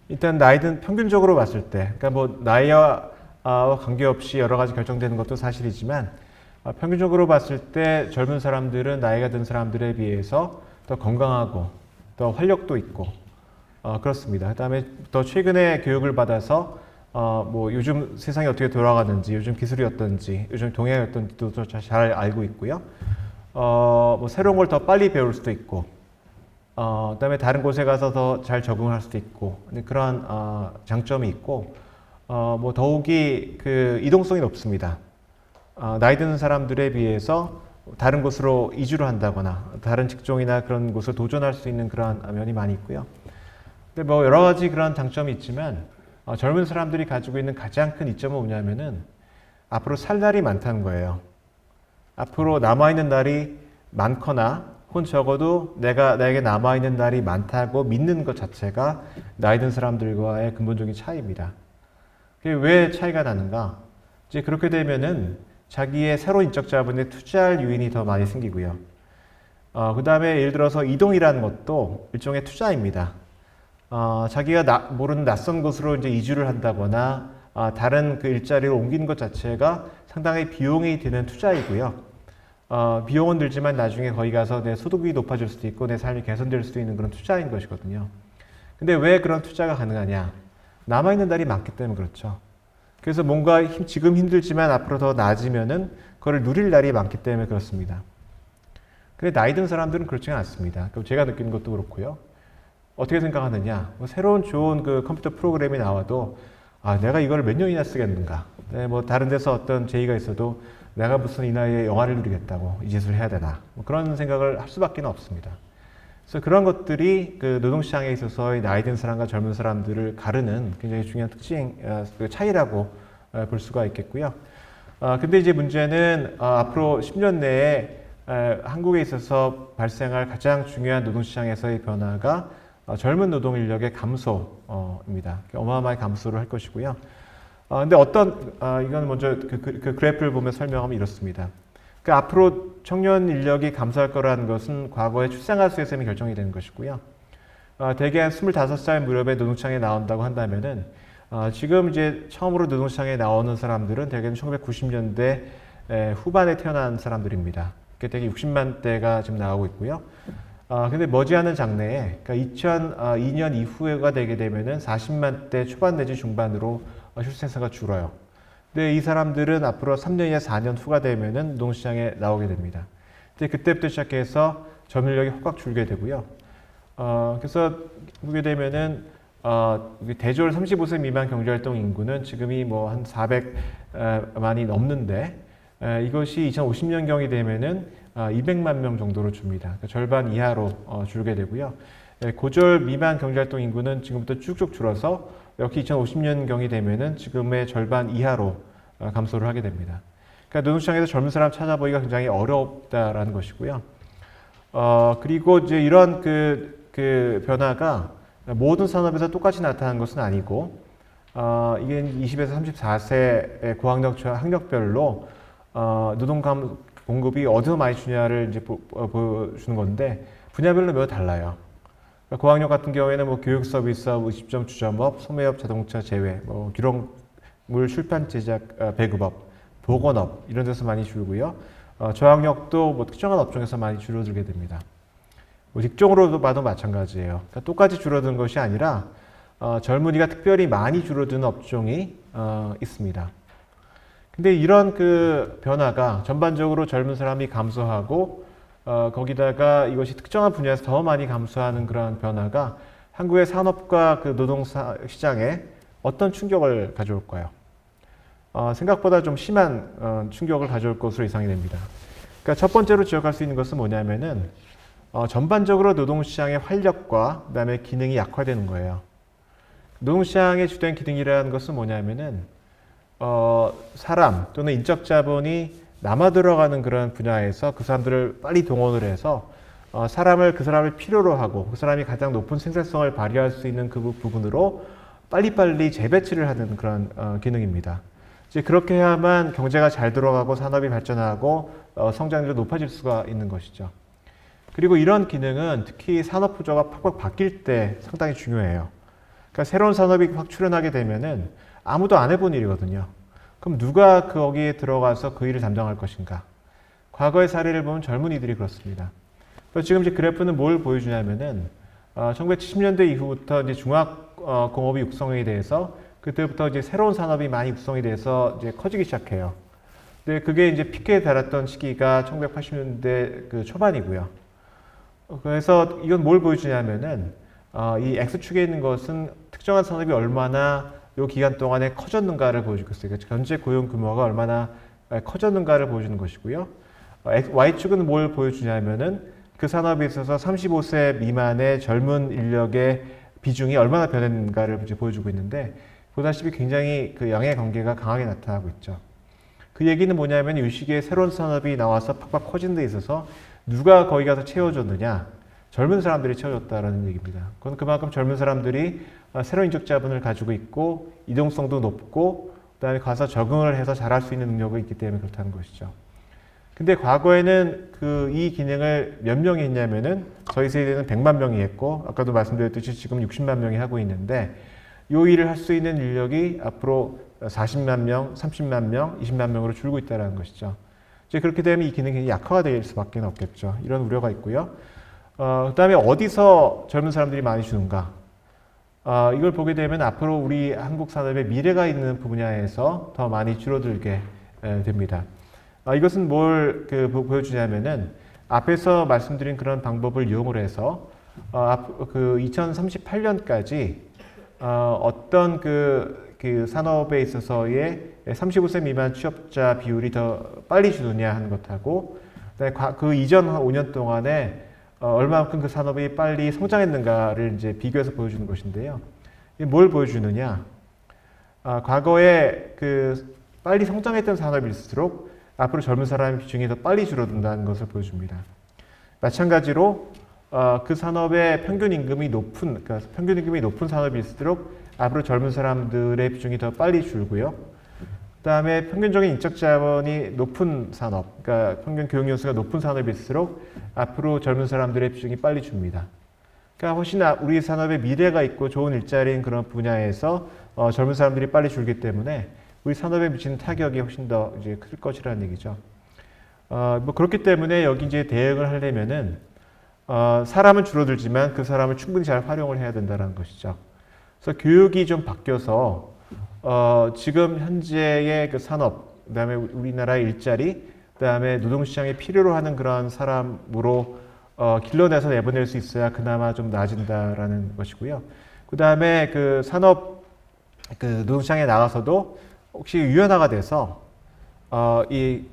일단 나이든 평균적으로 봤을 때, 그러니까 뭐 나이와 관계없이 여러 가지 결정되는 것도 사실이지만, 평균적으로 봤을 때 젊은 사람들은 나이가 든 사람들에 비해서 더 건강하고 더 활력도 있고 그렇습니다. 그다음에 더 최근에 교육을 받아서 뭐 요즘 세상이 어떻게 돌아가는지, 요즘 기술이 어떤지, 요즘 동향이 어떤지도 잘 알고 있고요. 뭐 새로운 걸 더 빨리 배울 수도 있고, 그다음에 다른 곳에 가서 더 잘 적응할 수도 있고, 그러한 장점이 있고, 뭐 더욱이 그 이동성이 높습니다. 나이 드는 사람들에 비해서 다른 곳으로 이주를 한다거나 다른 직종이나 그런 곳을 도전할 수 있는 그러한 면이 많이 있고요. 근데 뭐 여러 가지 그런 장점이 있지만 젊은 사람들이 가지고 있는 가장 큰 이점은 뭐냐면은 앞으로 살 날이 많다는 거예요. 앞으로 남아있는 날이 많거나 혹은 적어도 나에게 남아있는 날이 많다고 믿는 것 자체가 나이 든 사람들과의 근본적인 차이입니다. 그게 왜 차이가 나는가? 이제 그렇게 되면은 자기의 새로운 인적 자본에 투자할 유인이 더 많이 생기고요. 그 다음에 예를 들어서 이동이라는 것도 일종의 투자입니다. 자기가 모르는 낯선 곳으로 이제 이주를 한다거나 다른 그 일자리를 옮기는 것 자체가 상당히 비용이 드는 투자이고요. 비용은 들지만 나중에 거기 가서 내 소득이 높아질 수도 있고 내 삶이 개선될 수도 있는 그런 투자인 것이거든요. 근데 왜 그런 투자가 가능하냐? 남아있는 날이 많기 때문에 그렇죠. 그래서 뭔가 지금 힘들지만 앞으로 더 나아지면은 그걸 누릴 날이 많기 때문에 그렇습니다. 근데 나이 든 사람들은 그렇지가 않습니다. 제가 느끼는 것도 그렇고요. 어떻게 생각하느냐? 뭐 새로운 좋은 그 컴퓨터 프로그램이 나와도 내가 이걸 몇 년이나 쓰겠는가? 네, 뭐 다른 데서 어떤 제의가 있어도 내가 무슨 이 나이에 영화를 누리겠다고 이 짓을 해야 되나? 뭐 그런 생각을 할 수밖에 없습니다. 그래서 그런 것들이 그 노동시장에 있어서의 나이 든 사람과 젊은 사람들을 가르는 굉장히 중요한 특징, 차이라고 볼 수가 있겠고요. 근데 이제 문제는 앞으로 10년 내에 한국에 있어서 발생할 가장 중요한 노동시장에서의 변화가 젊은 노동 인력의 감소입니다. 어마어마하게 감소를 할 것이고요. 근데 이건 먼저 그 그래프를 보면 설명하면 이렇습니다. 그 앞으로 청년 인력이 감소할 거라는 것은 과거의 출생아 수에서 이미 결정이 되는 것이고요. 대개 한 25살 무렵에 노동시장에 나온다고 한다면은 지금 이제 처음으로 노동시장에 나오는 사람들은 대개는 1990년대 후반에 태어난 사람들입니다. 대개 60만 대가 지금 나오고 있고요. 근데 머지않은 장래에, 그러니까 2002년 이후가 되게 되면은 40만 대 초반 내지 중반으로 출생수가 줄어요. 근데 이 사람들은 앞으로 3년이나 4년 후가 되면은 노동시장에 나오게 됩니다. 근데 그때부터 시작해서 점유율이 확 줄게 되고요. 그래서 보게 되면은 대졸 35세 미만 경제활동 인구는 지금이 뭐 한 400만이 넘는데 이것이 2050년경이 되면은 200만 명 정도로 줍니다. 그러니까 절반 이하로 줄게 되고요. 고졸 미만 경제활동 인구는 지금부터 쭉쭉 줄어서 역시 2050년경이 되면은 지금의 절반 이하로 감소를 하게 됩니다. 그러니까 노동시장에서 젊은 사람 찾아보기가 굉장히 어렵다라는 것이고요. 그리고 이제 이런 그 변화가 모든 산업에서 똑같이 나타나는 것은 아니고, 이게 20에서 34세 고학력 학력별로 노동 공급이 어디서 많이 주냐를 이제 보여주는 건데 분야별로 매우 달라요. 그러니까 고학력 같은 경우에는 뭐 교육 서비스업, 의식점 주점업, 소매업, 자동차 제외, 뭐 기록물 출판 제작 배급업, 보건업 이런 데서 많이 줄고요. 저학력도 뭐 특정한 업종에서 많이 줄어들게 됩니다. 뭐 직종으로도 봐도 마찬가지예요. 그러니까 똑같이 줄어든 것이 아니라 젊은이가 특별히 많이 줄어드는 업종이 있습니다. 근데 이런 그 변화가 전반적으로 젊은 사람이 감소하고 거기다가 이것이 특정한 분야에서 더 많이 감소하는 그런 변화가 한국의 산업과 그 노동 시장에 어떤 충격을 가져올까요? 생각보다 좀 심한 충격을 가져올 것으로 예상이 됩니다. 그러니까 첫 번째로 지적할 수 있는 것은 뭐냐면은 전반적으로 노동시장의 활력과 그다음에 기능이 약화되는 거예요. 노동시장의 주된 기능이라는 것은 뭐냐면은 사람 또는 인적 자본이 남아 들어가는 그런 분야에서 그 사람들을 빨리 동원을 해서 그 사람을 필요로 하고 그 사람이 가장 높은 생산성을 발휘할 수 있는 그 부분으로 빨리빨리 재배치를 하는 그런 기능입니다. 이제 그렇게 해야만 경제가 잘 돌아가고 산업이 발전하고 성장률이 높아질 수가 있는 것이죠. 그리고 이런 기능은 특히 산업 구조가 팍팍 바뀔 때 상당히 중요해요. 그러니까 새로운 산업이 확 출현하게 되면은 아무도 안 해본 일이거든요. 그럼 누가 거기에 들어가서 그 일을 담당할 것인가? 과거의 사례를 보면 젊은이들이 그렇습니다. 그래서 지금 이제 그래프는 뭘 보여주냐면은 1970년대 이후부터 이제 중화공업이 육성에 대해서 그때부터 이제 새로운 산업이 많이 육성이 돼서 이제 커지기 시작해요. 근데 그게 이제 피크에 달했던 시기가 1980년대 그 초반이고요. 그래서 이건 뭘 보여주냐면은 이 X축에 있는 것은 특정한 산업이 얼마나 이 기간 동안에 커졌는가를 보여주고 있어요. 그러니까 현재 고용 규모가 얼마나 커졌는가를 보여주는 것이고요. Y축은 뭘 보여주냐면은 그 산업에 있어서 35세 미만의 젊은 인력의 비중이 얼마나 변했는가를 이제 보여주고 있는데 보다시피 굉장히 그 양의 관계가 강하게 나타나고 있죠. 그 얘기는 뭐냐면 이 시기에 새로운 산업이 나와서 팍팍 커진 데 있어서 누가 거기 가서 채워줬느냐? 젊은 사람들이 채워줬다라는 얘기입니다. 그건 그만큼 젊은 사람들이 새로운 인적 자본을 가지고 있고 이동성도 높고 그다음에 가서 적응을 해서 잘할 수 있는 능력이 있기 때문에 그렇다는 것이죠. 근데 과거에는 이 기능을 몇 명이 했냐면은 저희 세대는 100만 명이 했고 아까도 말씀드렸듯이 지금 60만 명이 하고 있는데 이 일을 할 수 있는 인력이 앞으로 40만 명, 30만 명, 20만 명으로 줄고 있다는 것이죠. 이제 그렇게 되면 이 기능이 약화가 될 수밖에 없겠죠. 이런 우려가 있고요. 그 다음에 어디서 젊은 사람들이 많이 주는가? 이걸 보게 되면 앞으로 우리 한국 산업의 미래가 있는 분야에서 더 많이 줄어들게 됩니다. 이것은 뭘 보여주냐면은 앞에서 말씀드린 그런 방법을 이용을 해서 그 2038년까지 어떤 그 산업에 있어서의 35세 미만 취업자 비율이 더 빨리 주느냐 하는 것하고 그 이전 한 5년 동안에 얼마만큼 그 산업이 빨리 성장했는가를 이제 비교해서 보여주는 것인데요. 뭘 보여주느냐? 과거에 그 빨리 성장했던 산업일수록 앞으로 젊은 사람의 비중이 더 빨리 줄어든다는 것을 보여줍니다. 마찬가지로 그 산업의 평균 임금이 높은 산업일수록 앞으로 젊은 사람들의 비중이 더 빨리 줄고요. 그 다음에 평균적인 인적 자본이 높은 산업, 그러니까 평균 교육 연수가 높은 산업일수록 앞으로 젊은 사람들의 비중이 빨리 줍니다. 그러니까 훨씬 우리 산업의 미래가 있고 좋은 일자리인 그런 분야에서 젊은 사람들이 빨리 줄기 때문에 우리 산업에 미치는 타격이 훨씬 더 이제 클 것이라는 얘기죠. 뭐 그렇기 때문에 여기 이제 대응을 하려면은 사람은 줄어들지만 그 사람을 충분히 잘 활용을 해야 된다는 것이죠. 그래서 교육이 좀 바뀌어서 지금 현재의 그 산업, 그다음에 우리나라의 일자리, 그다음에 노동시장에 필요로 하는 그런 사람으로 길러내서 내보낼 수 있어야 그나마 좀 나아진다라는 것이고요. 그다음에 그 산업 그 노동시장에 나가서도 혹시 유연화가 돼서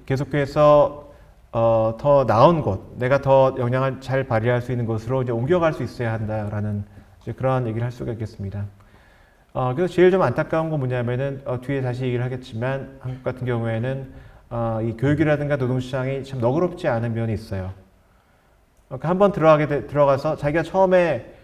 계속해서 더 나은 곳, 내가 더 역량을 잘 발휘할 수 있는 곳으로 이제 옮겨갈 수 있어야 한다라는 이제 그런 얘기를 할 수가 있겠습니다. 그래서 제일 좀 안타까운 건 뭐냐면은 뒤에 다시 얘기를 하겠지만 한국 같은 경우에는 이 교육이라든가 노동시장이 참 너그럽지 않은 면이 있어요. 한번 들어가서 자기가 처음에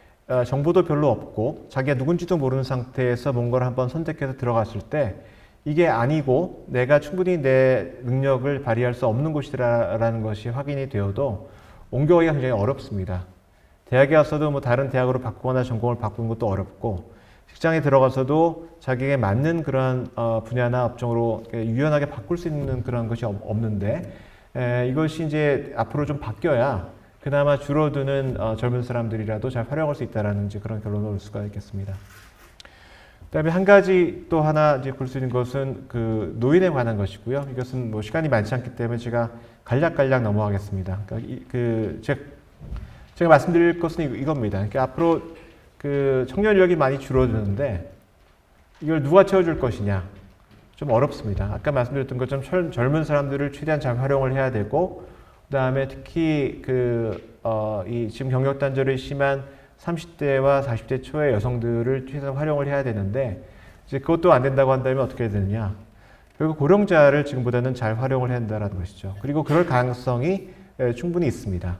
정보도 별로 없고 자기가 누군지도 모르는 상태에서 뭔가를 한번 선택해서 들어갔을 때 이게 아니고 내가 충분히 내 능력을 발휘할 수 없는 곳이라는 것이 확인이 되어도 옮겨가기가 굉장히 어렵습니다. 대학에 가서도 뭐 다른 대학으로 바꾸거나 전공을 바꾸는 것도 어렵고 직장에 들어가서도 자기에게 맞는 그런 분야나 업종으로 유연하게 바꿀 수 있는 그런 것이 없는데 이것이 이제 앞으로 좀 바뀌어야 그나마 줄어드는 젊은 사람들이라도 잘 활용할 수 있다라는 이제 그런 결론을 올 수가 있겠습니다. 그다음에 한 가지 또 하나 이제 볼 수 있는 것은 그 노인에 관한 것이고요. 이것은 뭐 시간이 많지 않기 때문에 제가 간략 넘어가겠습니다. 그러니까 제가 말씀드릴 것은 이겁니다. 그러니까 앞으로 그 청년 인력이 많이 줄어드는데 이걸 누가 채워줄 것이냐 좀 어렵습니다. 아까 말씀드렸던 것처럼 젊은 사람들을 최대한 잘 활용을 해야 되고 그다음에 특히 이 지금 경력 단절이 심한 30대와 40대 초의 여성들을 최대한 활용을 해야 되는데 이제 그것도 안 된다고 한다면 어떻게 해야 되느냐? 결국 고령자를 지금보다는 잘 활용을 해야 한다는 것이죠. 그리고 그럴 가능성이 충분히 있습니다.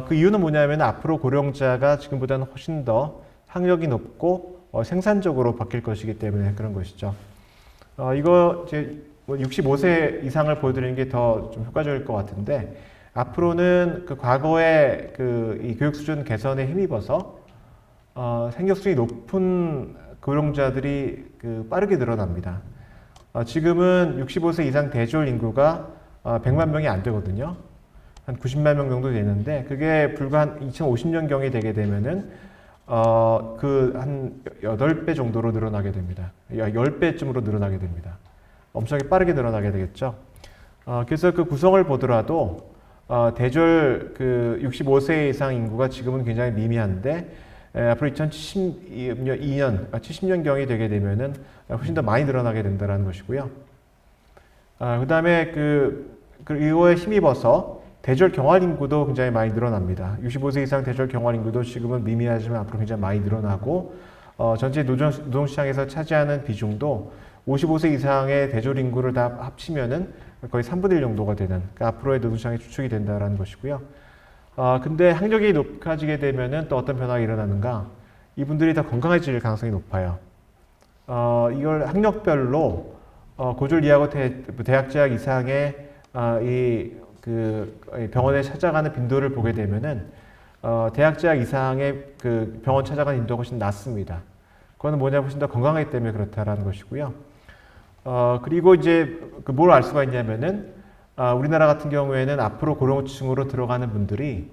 그 이유는 뭐냐면 앞으로 고령자가 지금보다는 훨씬 더 학력이 높고 생산적으로 바뀔 것이기 때문에 그런 것이죠. 이거 이제 65세 이상을 보여드리는 게 더 좀 효과적일 것 같은데, 앞으로는 그 과거의 이 교육 수준 개선에 힘입어서 생격 수준이 높은 고령자들이 빠르게 늘어납니다. 지금은 65세 이상 대졸 인구가 100만 명이 안 되거든요. 한 90만 명 정도 되는데, 그게 불과 한 2050년경에 되게 되면은 한 8배 정도로 늘어나게 됩니다. 10배쯤으로 늘어나게 됩니다. 엄청나게 빠르게 늘어나게 되겠죠. 그래서 그 구성을 보더라도 대졸 65세 이상 인구가 지금은 굉장히 미미한데, 앞으로 2072년, 70년경이 되게 되면은 훨씬 더 많이 늘어나게 된다는 것이고요. 그 다음에 이거에 힘입어서 대졸 경활 인구도 굉장히 많이 늘어납니다. 65세 이상 대졸 경활 인구도 지금은 미미하지만 앞으로 굉장히 많이 늘어나고, 전체 노동시장에서 차지하는 비중도 55세 이상의 대졸 인구를 다 합치면은 거의 3분의 1 정도가 되는, 그러니까 앞으로의 노동시장의 주축이 된다는 것이고요. 근데 학력이 높아지게 되면은 또 어떤 변화가 일어나는가? 이분들이 더 건강해질 가능성이 높아요. 이걸 학력별로 고졸 이하고 대학 재학 이상의 병원에 찾아가는 빈도를 보게 되면은 대학 재학 이상의 병원 찾아가는 빈도가 훨씬 낮습니다. 그거는 뭐냐면 훨씬 더 건강하기 때문에 그렇다라는 것이고요. 그리고 이제 뭘 알 수가 있냐면은 우리나라 같은 경우에는 앞으로 고령층으로 들어가는 분들이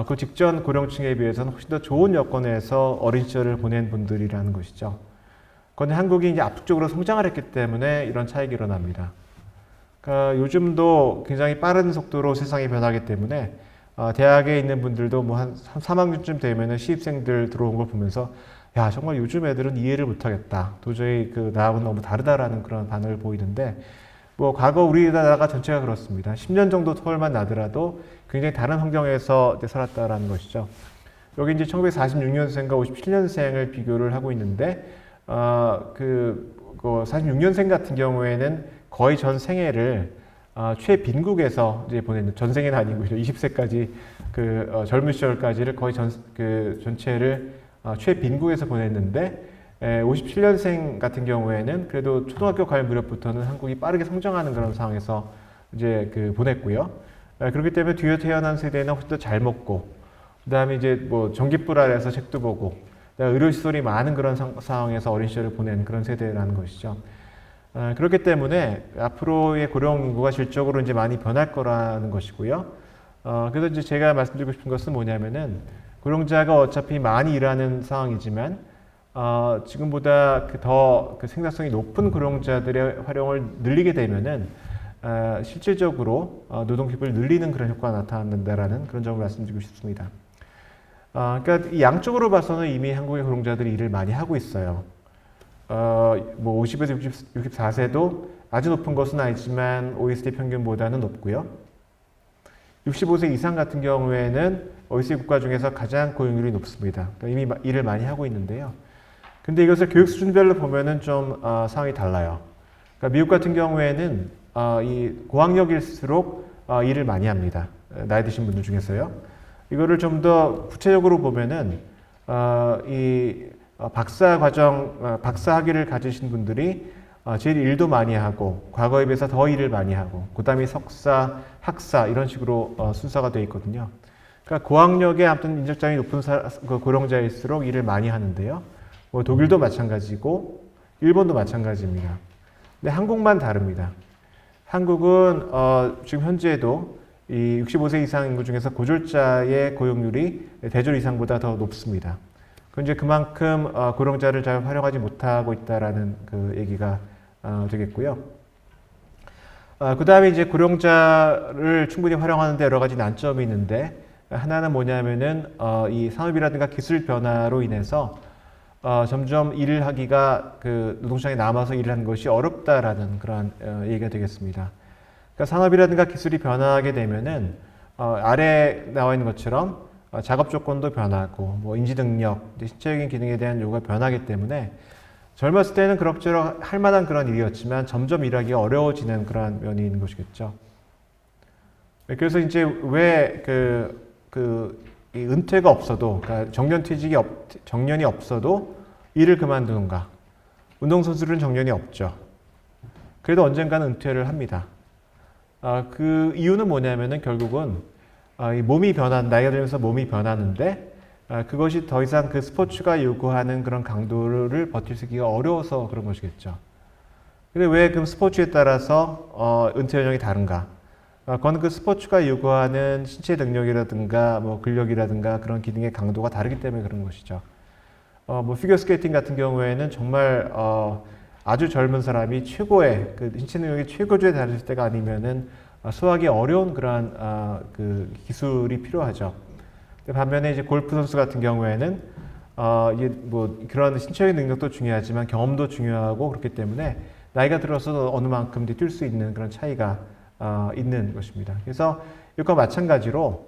그 직전 고령층에 비해서는 훨씬 더 좋은 여건에서 어린 시절을 보낸 분들이라는 것이죠. 그런데 한국이 이제 압축적으로 성장을 했기 때문에 이런 차이가 일어납니다. 그러니까 요즘도 굉장히 빠른 속도로 세상이 변하기 때문에 대학에 있는 분들도 뭐 한 3학년쯤 되면은 시입생들 들어온 걸 보면서, 야, 정말 요즘 애들은 이해를 못하겠다. 도저히 나하고는 너무 다르다라는 그런 반응을 보이는데, 뭐 과거 우리나라가 전체가 그렇습니다. 10년 정도 터울만 나더라도 굉장히 다른 환경에서 살았다라는 것이죠. 여기 이제 1946년생과 57년생을 비교를 하고 있는데, 46년생 같은 경우에는 거의 전 생애를 최빈국에서 이제 보냈는, 전 생애는 아니고 20세까지 젊은 시절까지를 거의 전체를 최빈국에서 보냈는데, 57년생 같은 경우에는 그래도 초등학교 갈 무렵부터는 한국이 빠르게 성장하는 그런 상황에서 이제 보냈고요. 그렇기 때문에 뒤에 태어난 세대는 훨씬 더 잘 먹고, 그 다음에 이제 뭐 전기불 아래에서 책도 보고, 의료시설이 많은 그런 상황에서 어린 시절을 보낸 그런 세대라는 것이죠. 그렇기 때문에 앞으로의 고령 인구가 질적으로 이제 많이 변할 거라는 것이고요. 그래서 이제 제가 말씀드리고 싶은 것은 뭐냐면은, 고령자가 어차피 많이 일하는 상황이지만, 지금보다 더 생산성이 높은 고령자들의 활용을 늘리게 되면은, 실질적으로 노동 기회를 늘리는 그런 효과가 나타난다라는 그런 점을 말씀드리고 싶습니다. 그러니까 이 양쪽으로 봐서는 이미 한국의 고령자들이 일을 많이 하고 있어요. 뭐 50에서 64세도 아주 높은 것은 아니지만 OECD 평균보다는 높고요. 65세 이상 같은 경우에는 OECD 국가 중에서 가장 고용률이 높습니다. 그러니까 이미 일을 많이 하고 있는데요. 근데 이것을 교육 수준별로 보면은 좀 상황이 달라요. 그러니까 미국 같은 경우에는 이 고학력일수록 일을 많이 합니다. 나이 드신 분들 중에서요. 이거를 좀 더 구체적으로 보면은 이 박사 과정, 박사 학위를 가지신 분들이 제일 일도 많이 하고, 과거에 비해서 더 일을 많이 하고, 그 다음에 석사, 학사 이런 식으로 순서가 되어 있거든요. 그러니까 고학력의 아무튼 인적장이 높은 고령자일수록 일을 많이 하는데요. 뭐 독일도 마찬가지고 일본도 마찬가지입니다. 근데 한국만 다릅니다. 한국은 지금 현재도 이 65세 이상 인구 중에서 고졸자의 고용률이 대졸 이상보다 더 높습니다. 그건 이제 그만큼 고령자를 잘 활용하지 못하고 있다라는 얘기가 되겠고요. 그 다음에 이제 고령자를 충분히 활용하는데 여러 가지 난점이 있는데, 하나는 뭐냐면은 이 산업이라든가 기술 변화로 인해서 점점 일을 하기가 노동시장에 남아서 일을 하는 것이 어렵다라는 그런 얘기가 되겠습니다. 그러니까 산업이라든가 기술이 변화하게 되면은 아래 나와 있는 것처럼 작업 조건도 변하고, 뭐 인지 능력, 신체적인 기능에 대한 요구가 변하기 때문에 젊었을 때는 그럭저럭 할 만한 그런 일이었지만 점점 일하기가 어려워지는 그런 면이 있는 것이겠죠. 그래서 이제 왜 이 은퇴가 없어도, 그러니까 정년이 없어도 일을 그만두는가? 운동선수들은 정년이 없죠. 그래도 언젠가는 은퇴를 합니다. 그 이유는 뭐냐면은 결국은 이 나이가 들면서 몸이 변하는데 그것이 더 이상 그 스포츠가 요구하는 그런 강도를 버틸 수 있기가 어려워서 그런 것이겠죠. 근데 왜 그럼 스포츠에 따라서 은퇴 연령이 다른가? 그건 그 스포츠가 요구하는 신체 능력이라든가 뭐 근력이라든가 그런 기능의 강도가 다르기 때문에 그런 것이죠. 뭐 피겨 스케이팅 같은 경우에는 정말 아주 젊은 사람이 최고의 그 신체 능력이 최고조에 달했을 때가 아니면은 소화하기 어려운 그러한 그 기술이 필요하죠. 반면에 이제 골프 선수 같은 경우에는 이게 뭐 그런 신체적인 능력도 중요하지만 경험도 중요하고 그렇기 때문에 나이가 들어서도 어느 만큼 뛸 수 있는 그런 차이가 있는 것입니다. 그래서 이것과 마찬가지로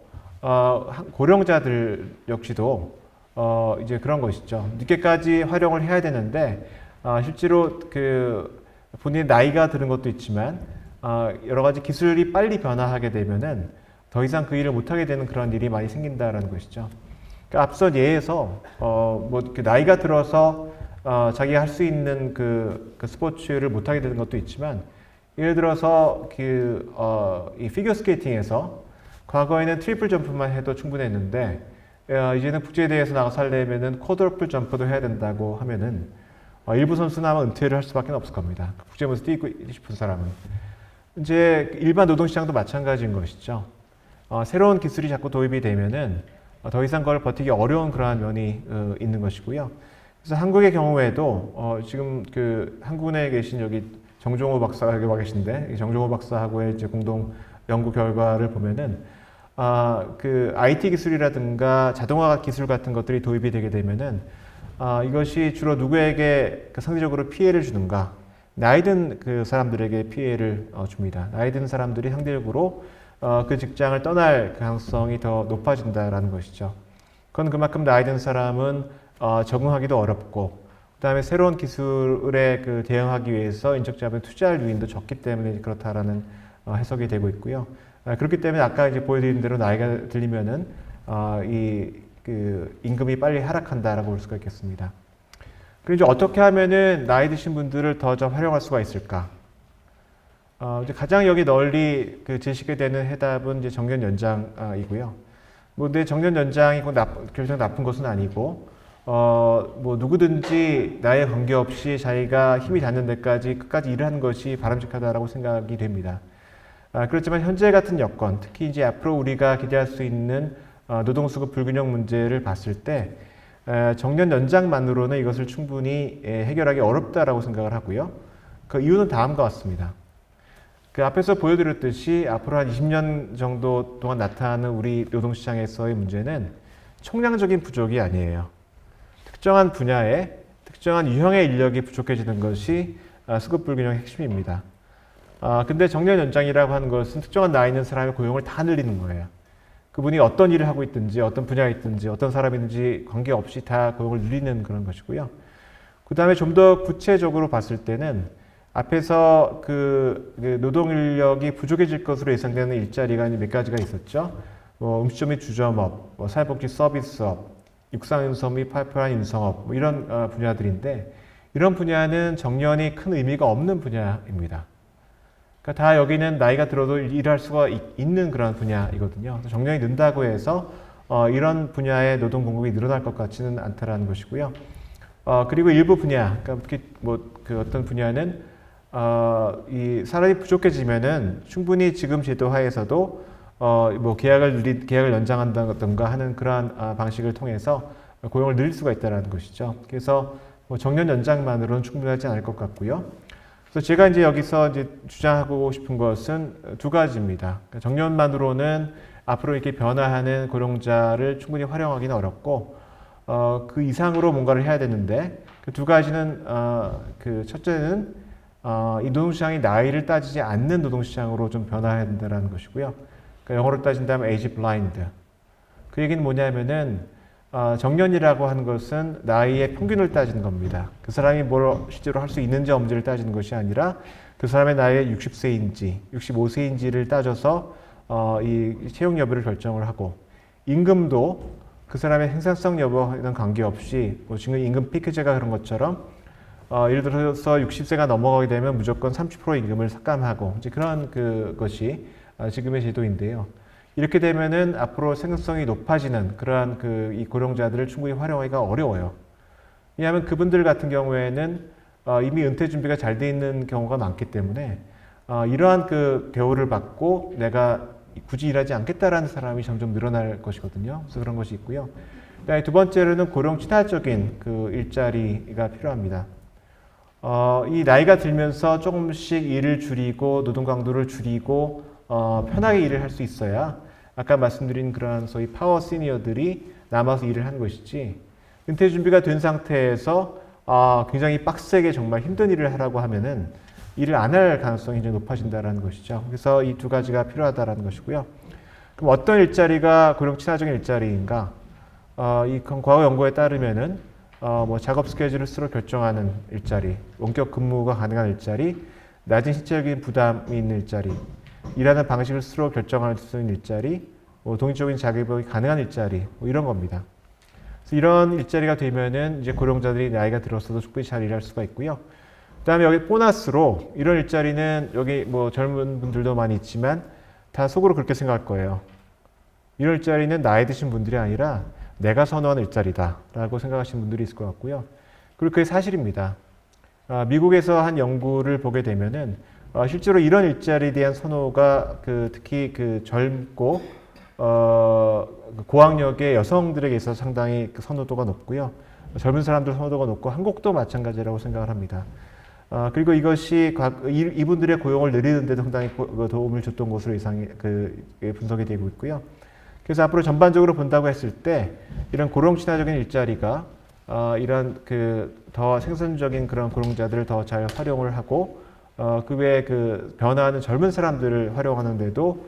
고령자들 역시도 이제 그런 것이죠. 늦게까지 활용을 해야 되는데 실제로 그 본인의 나이가 드는 것도 있지만 여러 가지 기술이 빨리 변화하게 되면은 더 이상 그 일을 못하게 되는 그런 일이 많이 생긴다라는 것이죠. 그러니까 앞서 예에서 뭐 나이가 들어서 자기가 할 수 있는 그 스포츠를 못하게 되는 것도 있지만 예를 들어서 이 피겨 스케이팅에서 과거에는 트리플 점프만 해도 충분했는데 이제는 국제대회에서 나가서 하려면은 쿼드러플 점프도 해야 된다고 하면은 일부 선수는 아마 은퇴를 할 수밖에 없을 겁니다. 국제무에서 뛰고 싶은 사람은. 이제 일반 노동시장도 마찬가지인 것이죠. 새로운 기술이 자꾸 도입이 되면은 더 이상 그걸 버티기 어려운 그러한 면이 있는 것이고요. 그래서 한국의 경우에도 지금 그 한국에 계신 여기 정종호 박사가 여기 와 계신데 정종호 박사하고의 이제 공동 연구 결과를 보면은 그 IT 기술이라든가 자동화 기술 같은 것들이 도입이 되게 되면은 이것이 주로 누구에게 상대적으로 피해를 주는가? 나이 든 그 사람들에게 피해를 줍니다. 나이 든 사람들이 상대적으로 그 직장을 떠날 가능성이 더 높아진다라는 것이죠. 그건 그만큼 나이 든 사람은 적응하기도 어렵고 그다음에 새로운 기술에 대응하기 위해서 인적 자본 투자할 유인도 적기 때문에 그렇다라는 해석이 되고 있고요. 그렇기 때문에 아까 이제 보여드린 대로 나이가 들리면은 임금이 빨리 하락한다라고 볼 수가 있겠습니다. 그리고 이제 어떻게 하면은 나이 드신 분들을 더 좀 활용할 수가 있을까? 이제 가장 여기 널리 제시가 되는 해답은 이제 정년 연장이고요. 뭐 근데 정년 연장이 결정 나쁜 것은 아니고 뭐 누구든지 나이에 관계없이 자기가 힘이 닿는 데까지 끝까지 일을 하는 것이 바람직하다라고 생각이 됩니다. 그렇지만 현재 같은 여건, 특히 이제 앞으로 우리가 기대할 수 있는 노동수급 불균형 문제를 봤을 때 정년 연장만으로는 이것을 충분히 해결하기 어렵다라고 생각을 하고요. 그 이유는 다음과 같습니다. 그 앞에서 보여드렸듯이 앞으로 한 20년 정도 동안 나타나는 우리 노동시장에서의 문제는 총량적인 부족이 아니에요. 특정한 분야에 특정한 유형의 인력이 부족해지는 것이 수급 불균형의 핵심입니다. 근데 정년 연장이라고 하는 것은 특정한 나이 있는 사람의 고용을 다 늘리는 거예요. 그분이 어떤 일을 하고 있든지 어떤 분야에 있든지 어떤 사람이든지 관계없이 다 고용을 늘리는 그런 것이고요. 그 다음에 좀 더 구체적으로 봤을 때는 앞에서 그 노동 인력이 부족해질 것으로 예상되는 일자리가 몇 가지가 있었죠. 뭐 음식점 및 주점업, 뭐 사회복지 서비스업, 육상운송 및 파이프라인 인성업 뭐 이런 분야들인데 이런 분야는 정년이 큰 의미가 없는 분야입니다. 그러니까 다 여기는 나이가 들어도 일할 수가 있는 그런 분야이거든요. 정년이 는다고 해서 이런 분야의 노동 공급이 늘어날 것 같지는 않다라는 것이고요. 그리고 일부 분야, 그러니까 특히 어떤 분야는 이 사람이 부족해지면은 충분히 지금 제도 하에서도 뭐 계약을 연장한다든가 하는 그러한 방식을 통해서 고용을 늘릴 수가 있다는 것이죠. 그래서 뭐 정년 연장만으로는 충분하지 않을 것 같고요. 그래서 제가 이제 여기서 이제 주장하고 싶은 것은 두 가지입니다. 그러니까 정년만으로는 앞으로 이렇게 변화하는 고령자를 충분히 활용하기는 어렵고, 그 이상으로 뭔가를 해야 되는데, 그 두 가지는, 첫째는, 이 노동시장이 나이를 따지지 않는 노동시장으로 좀 변화해야 된다는 것이고요. 그러니까 영어로 따진다면 age blind. 그 얘기는 뭐냐면은, 정년이라고 하는 것은 나이의 평균을 따지는 겁니다. 그 사람이 뭘 실제로 할 수 있는지 없는지를 따지는 것이 아니라 그 사람의 나이가 60세인지 65세인지를 따져서 이 채용 여부를 결정을 하고, 임금도 그 사람의 생산성 여부와는 관계없이 지금 임금 피크제가 그런 것처럼 예를 들어서 60세가 넘어가게 되면 무조건 30% 임금을 삭감하고 이제 그런 것이 지금의 제도인데요. 이렇게 되면은 앞으로 생산성이 높아지는 그러한 이 고령자들을 충분히 활용하기가 어려워요. 왜냐하면 그분들 같은 경우에는 이미 은퇴 준비가 잘 돼 있는 경우가 많기 때문에 이러한 대우를 받고 내가 굳이 일하지 않겠다라는 사람이 점점 늘어날 것이거든요. 그래서 그런 것이 있고요. 그다음에 두 번째로는 고령 친화적인 일자리가 필요합니다. 이 나이가 들면서 조금씩 일을 줄이고 노동 강도를 줄이고 편하게 일을 할 수 있어야 아까 말씀드린 그런 소위 파워 시니어들이 남아서 일을 하는 것이지, 은퇴 준비가 된 상태에서 굉장히 빡세게 정말 힘든 일을 하라고 하면은 일을 안 할 가능성이 이제 높아진다는 것이죠. 그래서 이 두 가지가 필요하다는 것이고요. 그럼 어떤 일자리가 고령 친화적인 일자리인가? 이 과거 연구에 따르면은 작업 스케줄을 스스로 결정하는 일자리, 원격 근무가 가능한 일자리, 낮은 신체적인 부담이 있는 일자리, 일하는 방식을 스스로 결정할 수 있는 일자리, 독립적인 자기개발이 가능한 일자리, 이런 겁니다. 그래서 이런 일자리가 되면은 이제 고령자들이 나이가 들어서도 충분히 잘 일할 수가 있고요. 그다음에 여기 보너스로 이런 일자리는 여기 젊은 분들도 많이 있지만 다 속으로 그렇게 생각할 거예요. 이런 일자리는 나이 드신 분들이 아니라 내가 선호하는 일자리다라고 생각하시는 분들이 있을 것 같고요. 그리고 그게 사실입니다. 미국에서 한 연구를 보게 되면은 실제로 이런 일자리에 대한 선호가 특히 젊고 고학력의 여성들에게 있어서 상당히 선호도가 높고요. 젊은 사람들 선호도가 높고 한국도 마찬가지라고 생각을 합니다. 그리고 이것이 이분들의 고용을 늘리는 데도 상당히 도움을 줬던 것으로 분석이 되고 있고요. 그래서 앞으로 전반적으로 본다고 했을 때 이런 고령 친화적인 일자리가 이런 더 생산적인 그런 고령자들을 더 잘 활용을 하고 그 외에 변화하는 젊은 사람들을 활용하는 데도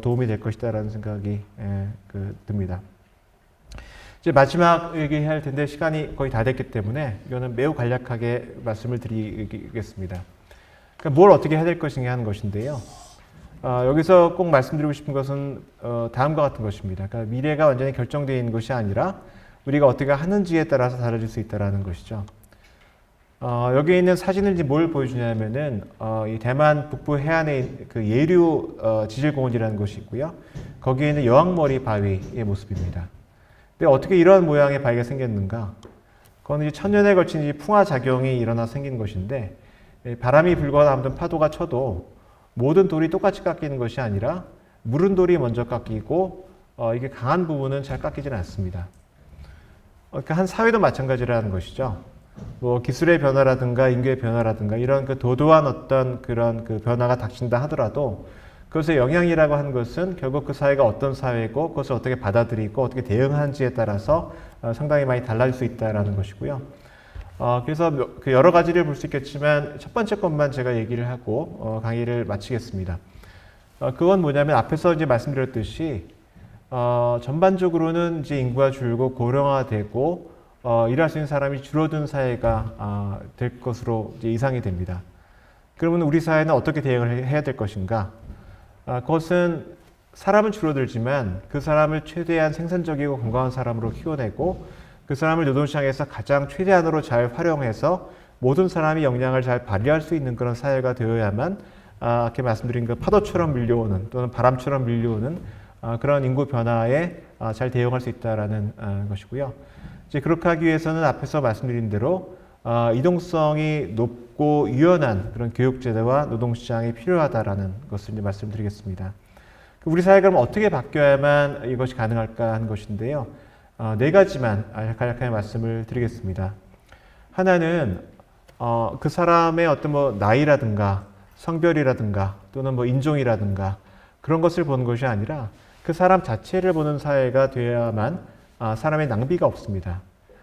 도움이 될 것이다라는 생각이 듭니다. 이제 마지막 얘기해야 할 텐데 시간이 거의 다 됐기 때문에 이거는 매우 간략하게 말씀을 드리겠습니다. 그러니까 뭘 어떻게 해야 될 것인가 하는 것인데요. 여기서 꼭 말씀드리고 싶은 것은 다음과 같은 것입니다. 그러니까 미래가 완전히 결정되어 있는 것이 아니라 우리가 어떻게 하는지에 따라서 달라질 수 있다는 것이죠. 여기 있는 사진을 뭘 보여주냐면은 이 대만 북부 해안에 예류 지질공원이라는 곳이 있고요. 거기에 있는 여왕머리 바위의 모습입니다. 근데 어떻게 이런 모양의 바위가 생겼는가? 그건 이제 천년에 걸친 풍화 작용이 일어나 생긴 것인데, 바람이 불거나 아무튼 파도가 쳐도 모든 돌이 똑같이 깎이는 것이 아니라 무른 돌이 먼저 깎이고 이게 강한 부분은 잘 깎이지는 않습니다. 그러니까 한 사회도 마찬가지라는 것이죠. 기술의 변화라든가 인구의 변화라든가 이런 도도한 어떤 그런 변화가 닥친다 하더라도 그것의 영향이라고 하는 것은 결국 그 사회가 어떤 사회고 그것을 어떻게 받아들이고 어떻게 대응하는지에 따라서 상당히 많이 달라질 수 있다는 것이고요. 그래서 여러 가지를 볼 수 있겠지만 첫 번째 것만 제가 얘기를 하고 강의를 마치겠습니다. 그건 뭐냐면 앞에서 이제 말씀드렸듯이 전반적으로는 이제 인구가 줄고 고령화되고 일할 수 있는 사람이 줄어든 사회가 될 것으로 이제 예상이 됩니다. 그러면 우리 사회는 어떻게 대응을 해야 될 것인가? 그것은 사람은 줄어들지만 그 사람을 최대한 생산적이고 건강한 사람으로 키워내고 그 사람을 노동시장에서 가장 최대한으로 잘 활용해서 모든 사람이 역량을 잘 발휘할 수 있는 그런 사회가 되어야만 이렇게 말씀드린 파도처럼 밀려오는 또는 바람처럼 밀려오는 그런 인구 변화에 잘 대응할 수 있다라는 것이고요. 이제 그렇게 하기 위해서는 앞에서 말씀드린 대로 이동성이 높고 유연한 그런 교육제도와 노동시장이 필요하다라는 것을 이제 말씀드리겠습니다. 우리 사회가 그럼 어떻게 바뀌어야만 이것이 가능할까 하는 것인데요. 네 가지만 간략하게 말씀을 드리겠습니다. 하나는 그 사람의 어떤 나이라든가 성별이라든가 또는 인종이라든가 그런 것을 보는 것이 아니라 그 사람 자체를 보는 사회가 되어야만 사람의 낭비가 없습니다.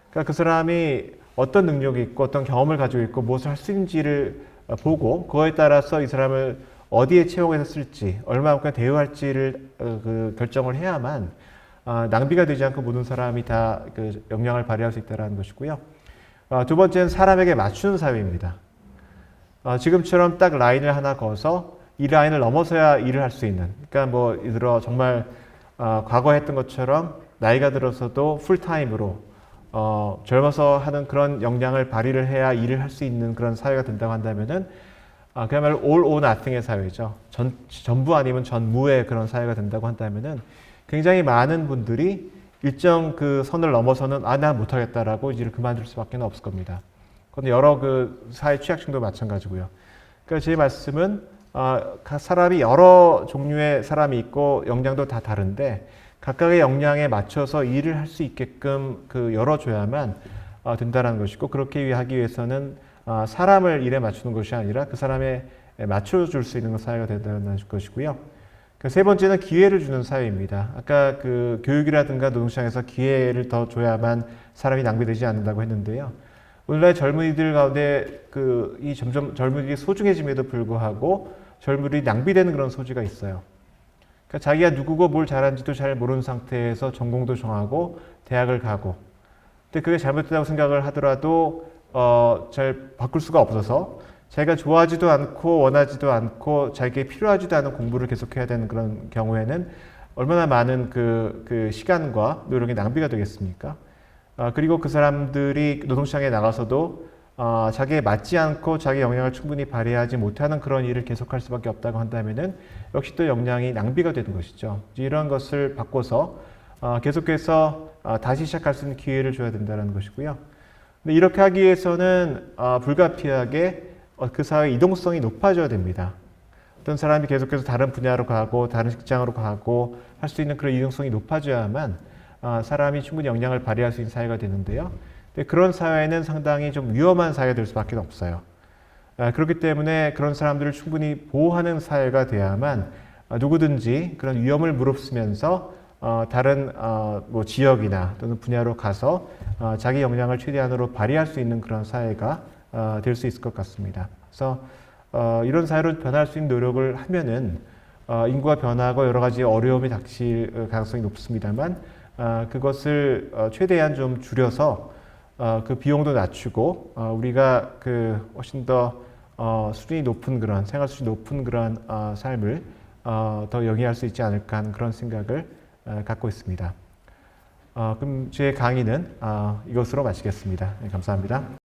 그러니까 그 사람이 어떤 능력이 있고 어떤 경험을 가지고 있고 무엇을 할 수 있는지를 보고 그거에 따라서 이 사람을 어디에 채용해서 쓸지 얼마만큼 대우할지를 결정을 해야만 낭비가 되지 않고 모든 사람이 다 그 역량을 발휘할 수 있다는 것이고요. 두 번째는 사람에게 맞추는 사회입니다. 지금처럼 딱 라인을 하나 그어서 이 라인을 넘어서야 일을 할 수 있는, 그러니까 뭐 예를 들어 정말 과거 했던 것처럼 나이가 들어서도 풀타임으로 젊어서 하는 그런 역량을 발휘를 해야 일을 할 수 있는 그런 사회가 된다고 한다면은 그야말로 all or nothing의 사회죠. 전부 아니면 전무의 그런 사회가 된다고 한다면은 굉장히 많은 분들이 일정 그 선을 넘어서는 난 못하겠다라고 일을 그만둘 수밖에 없을 겁니다. 그런데 여러 그 사회 취약층도 마찬가지고요. 그러니까 제 말씀은 각 사람이 여러 종류의 사람이 있고 역량도 다 다른데 각각의 역량에 맞춰서 일을 할 수 있게끔 그 열어줘야만 된다는 것이고, 그렇게 하기 위해서는 사람을 일에 맞추는 것이 아니라 그 사람에 맞춰줄 수 있는 사회가 된다는 것이고요. 세 번째는 기회를 주는 사회입니다. 아까 그 교육이라든가 노동시장에서 기회를 더 줘야만 사람이 낭비되지 않는다고 했는데요. 오늘날 젊은이들 가운데 이 점점 젊은이들이 소중해짐에도 불구하고 젊은이들이 낭비되는 그런 소지가 있어요. 그러니까 자기가 누구고 뭘 잘하는지도 잘 모르는 상태에서 전공도 정하고 대학을 가고, 근데 그게 잘못됐다고 생각을 하더라도 잘 바꿀 수가 없어서 자기가 좋아하지도 않고 원하지도 않고 자기에게 필요하지도 않은 공부를 계속해야 되는 그런 경우에는 얼마나 많은 그 시간과 노력이 낭비가 되겠습니까? 그리고 그 사람들이 노동시장에 나가서도 자기에 맞지 않고 자기 역량을 충분히 발휘하지 못하는 그런 일을 계속할 수밖에 없다고 한다면은 역시 또 역량이 낭비가 되는 것이죠. 이런 것을 바꿔서 계속해서 다시 시작할 수 있는 기회를 줘야 된다는 것이고요. 근데 이렇게 하기 위해서는 불가피하게 그 사회의 이동성이 높아져야 됩니다. 어떤 사람이 계속해서 다른 분야로 가고 다른 직장으로 가고 할 수 있는 그런 이동성이 높아져야만 사람이 충분히 역량을 발휘할 수 있는 사회가 되는데요. 근데 그런 사회는 상당히 좀 위험한 사회가 될 수밖에 없어요. 그렇기 때문에 그런 사람들을 충분히 보호하는 사회가 돼야만 누구든지 그런 위험을 무릅쓰면서 다른 뭐 지역이나 또는 분야로 가서 자기 역량을 최대한으로 발휘할 수 있는 그런 사회가 될 수 있을 것 같습니다. 그래서 이런 사회로 변할 수 있는 노력을 하면은 인구가 변하고 여러 가지 어려움이 닥칠 가능성이 높습니다만 그것을 최대한 좀 줄여서 그 비용도 낮추고 우리가 그 훨씬 더 수준이 높은 그런 생활 수준이 높은 그런 삶을 더 영위할 수 있지 않을까 하는 그런 생각을 갖고 있습니다. 그럼 제 강의는 이것으로 마치겠습니다. 네, 감사합니다.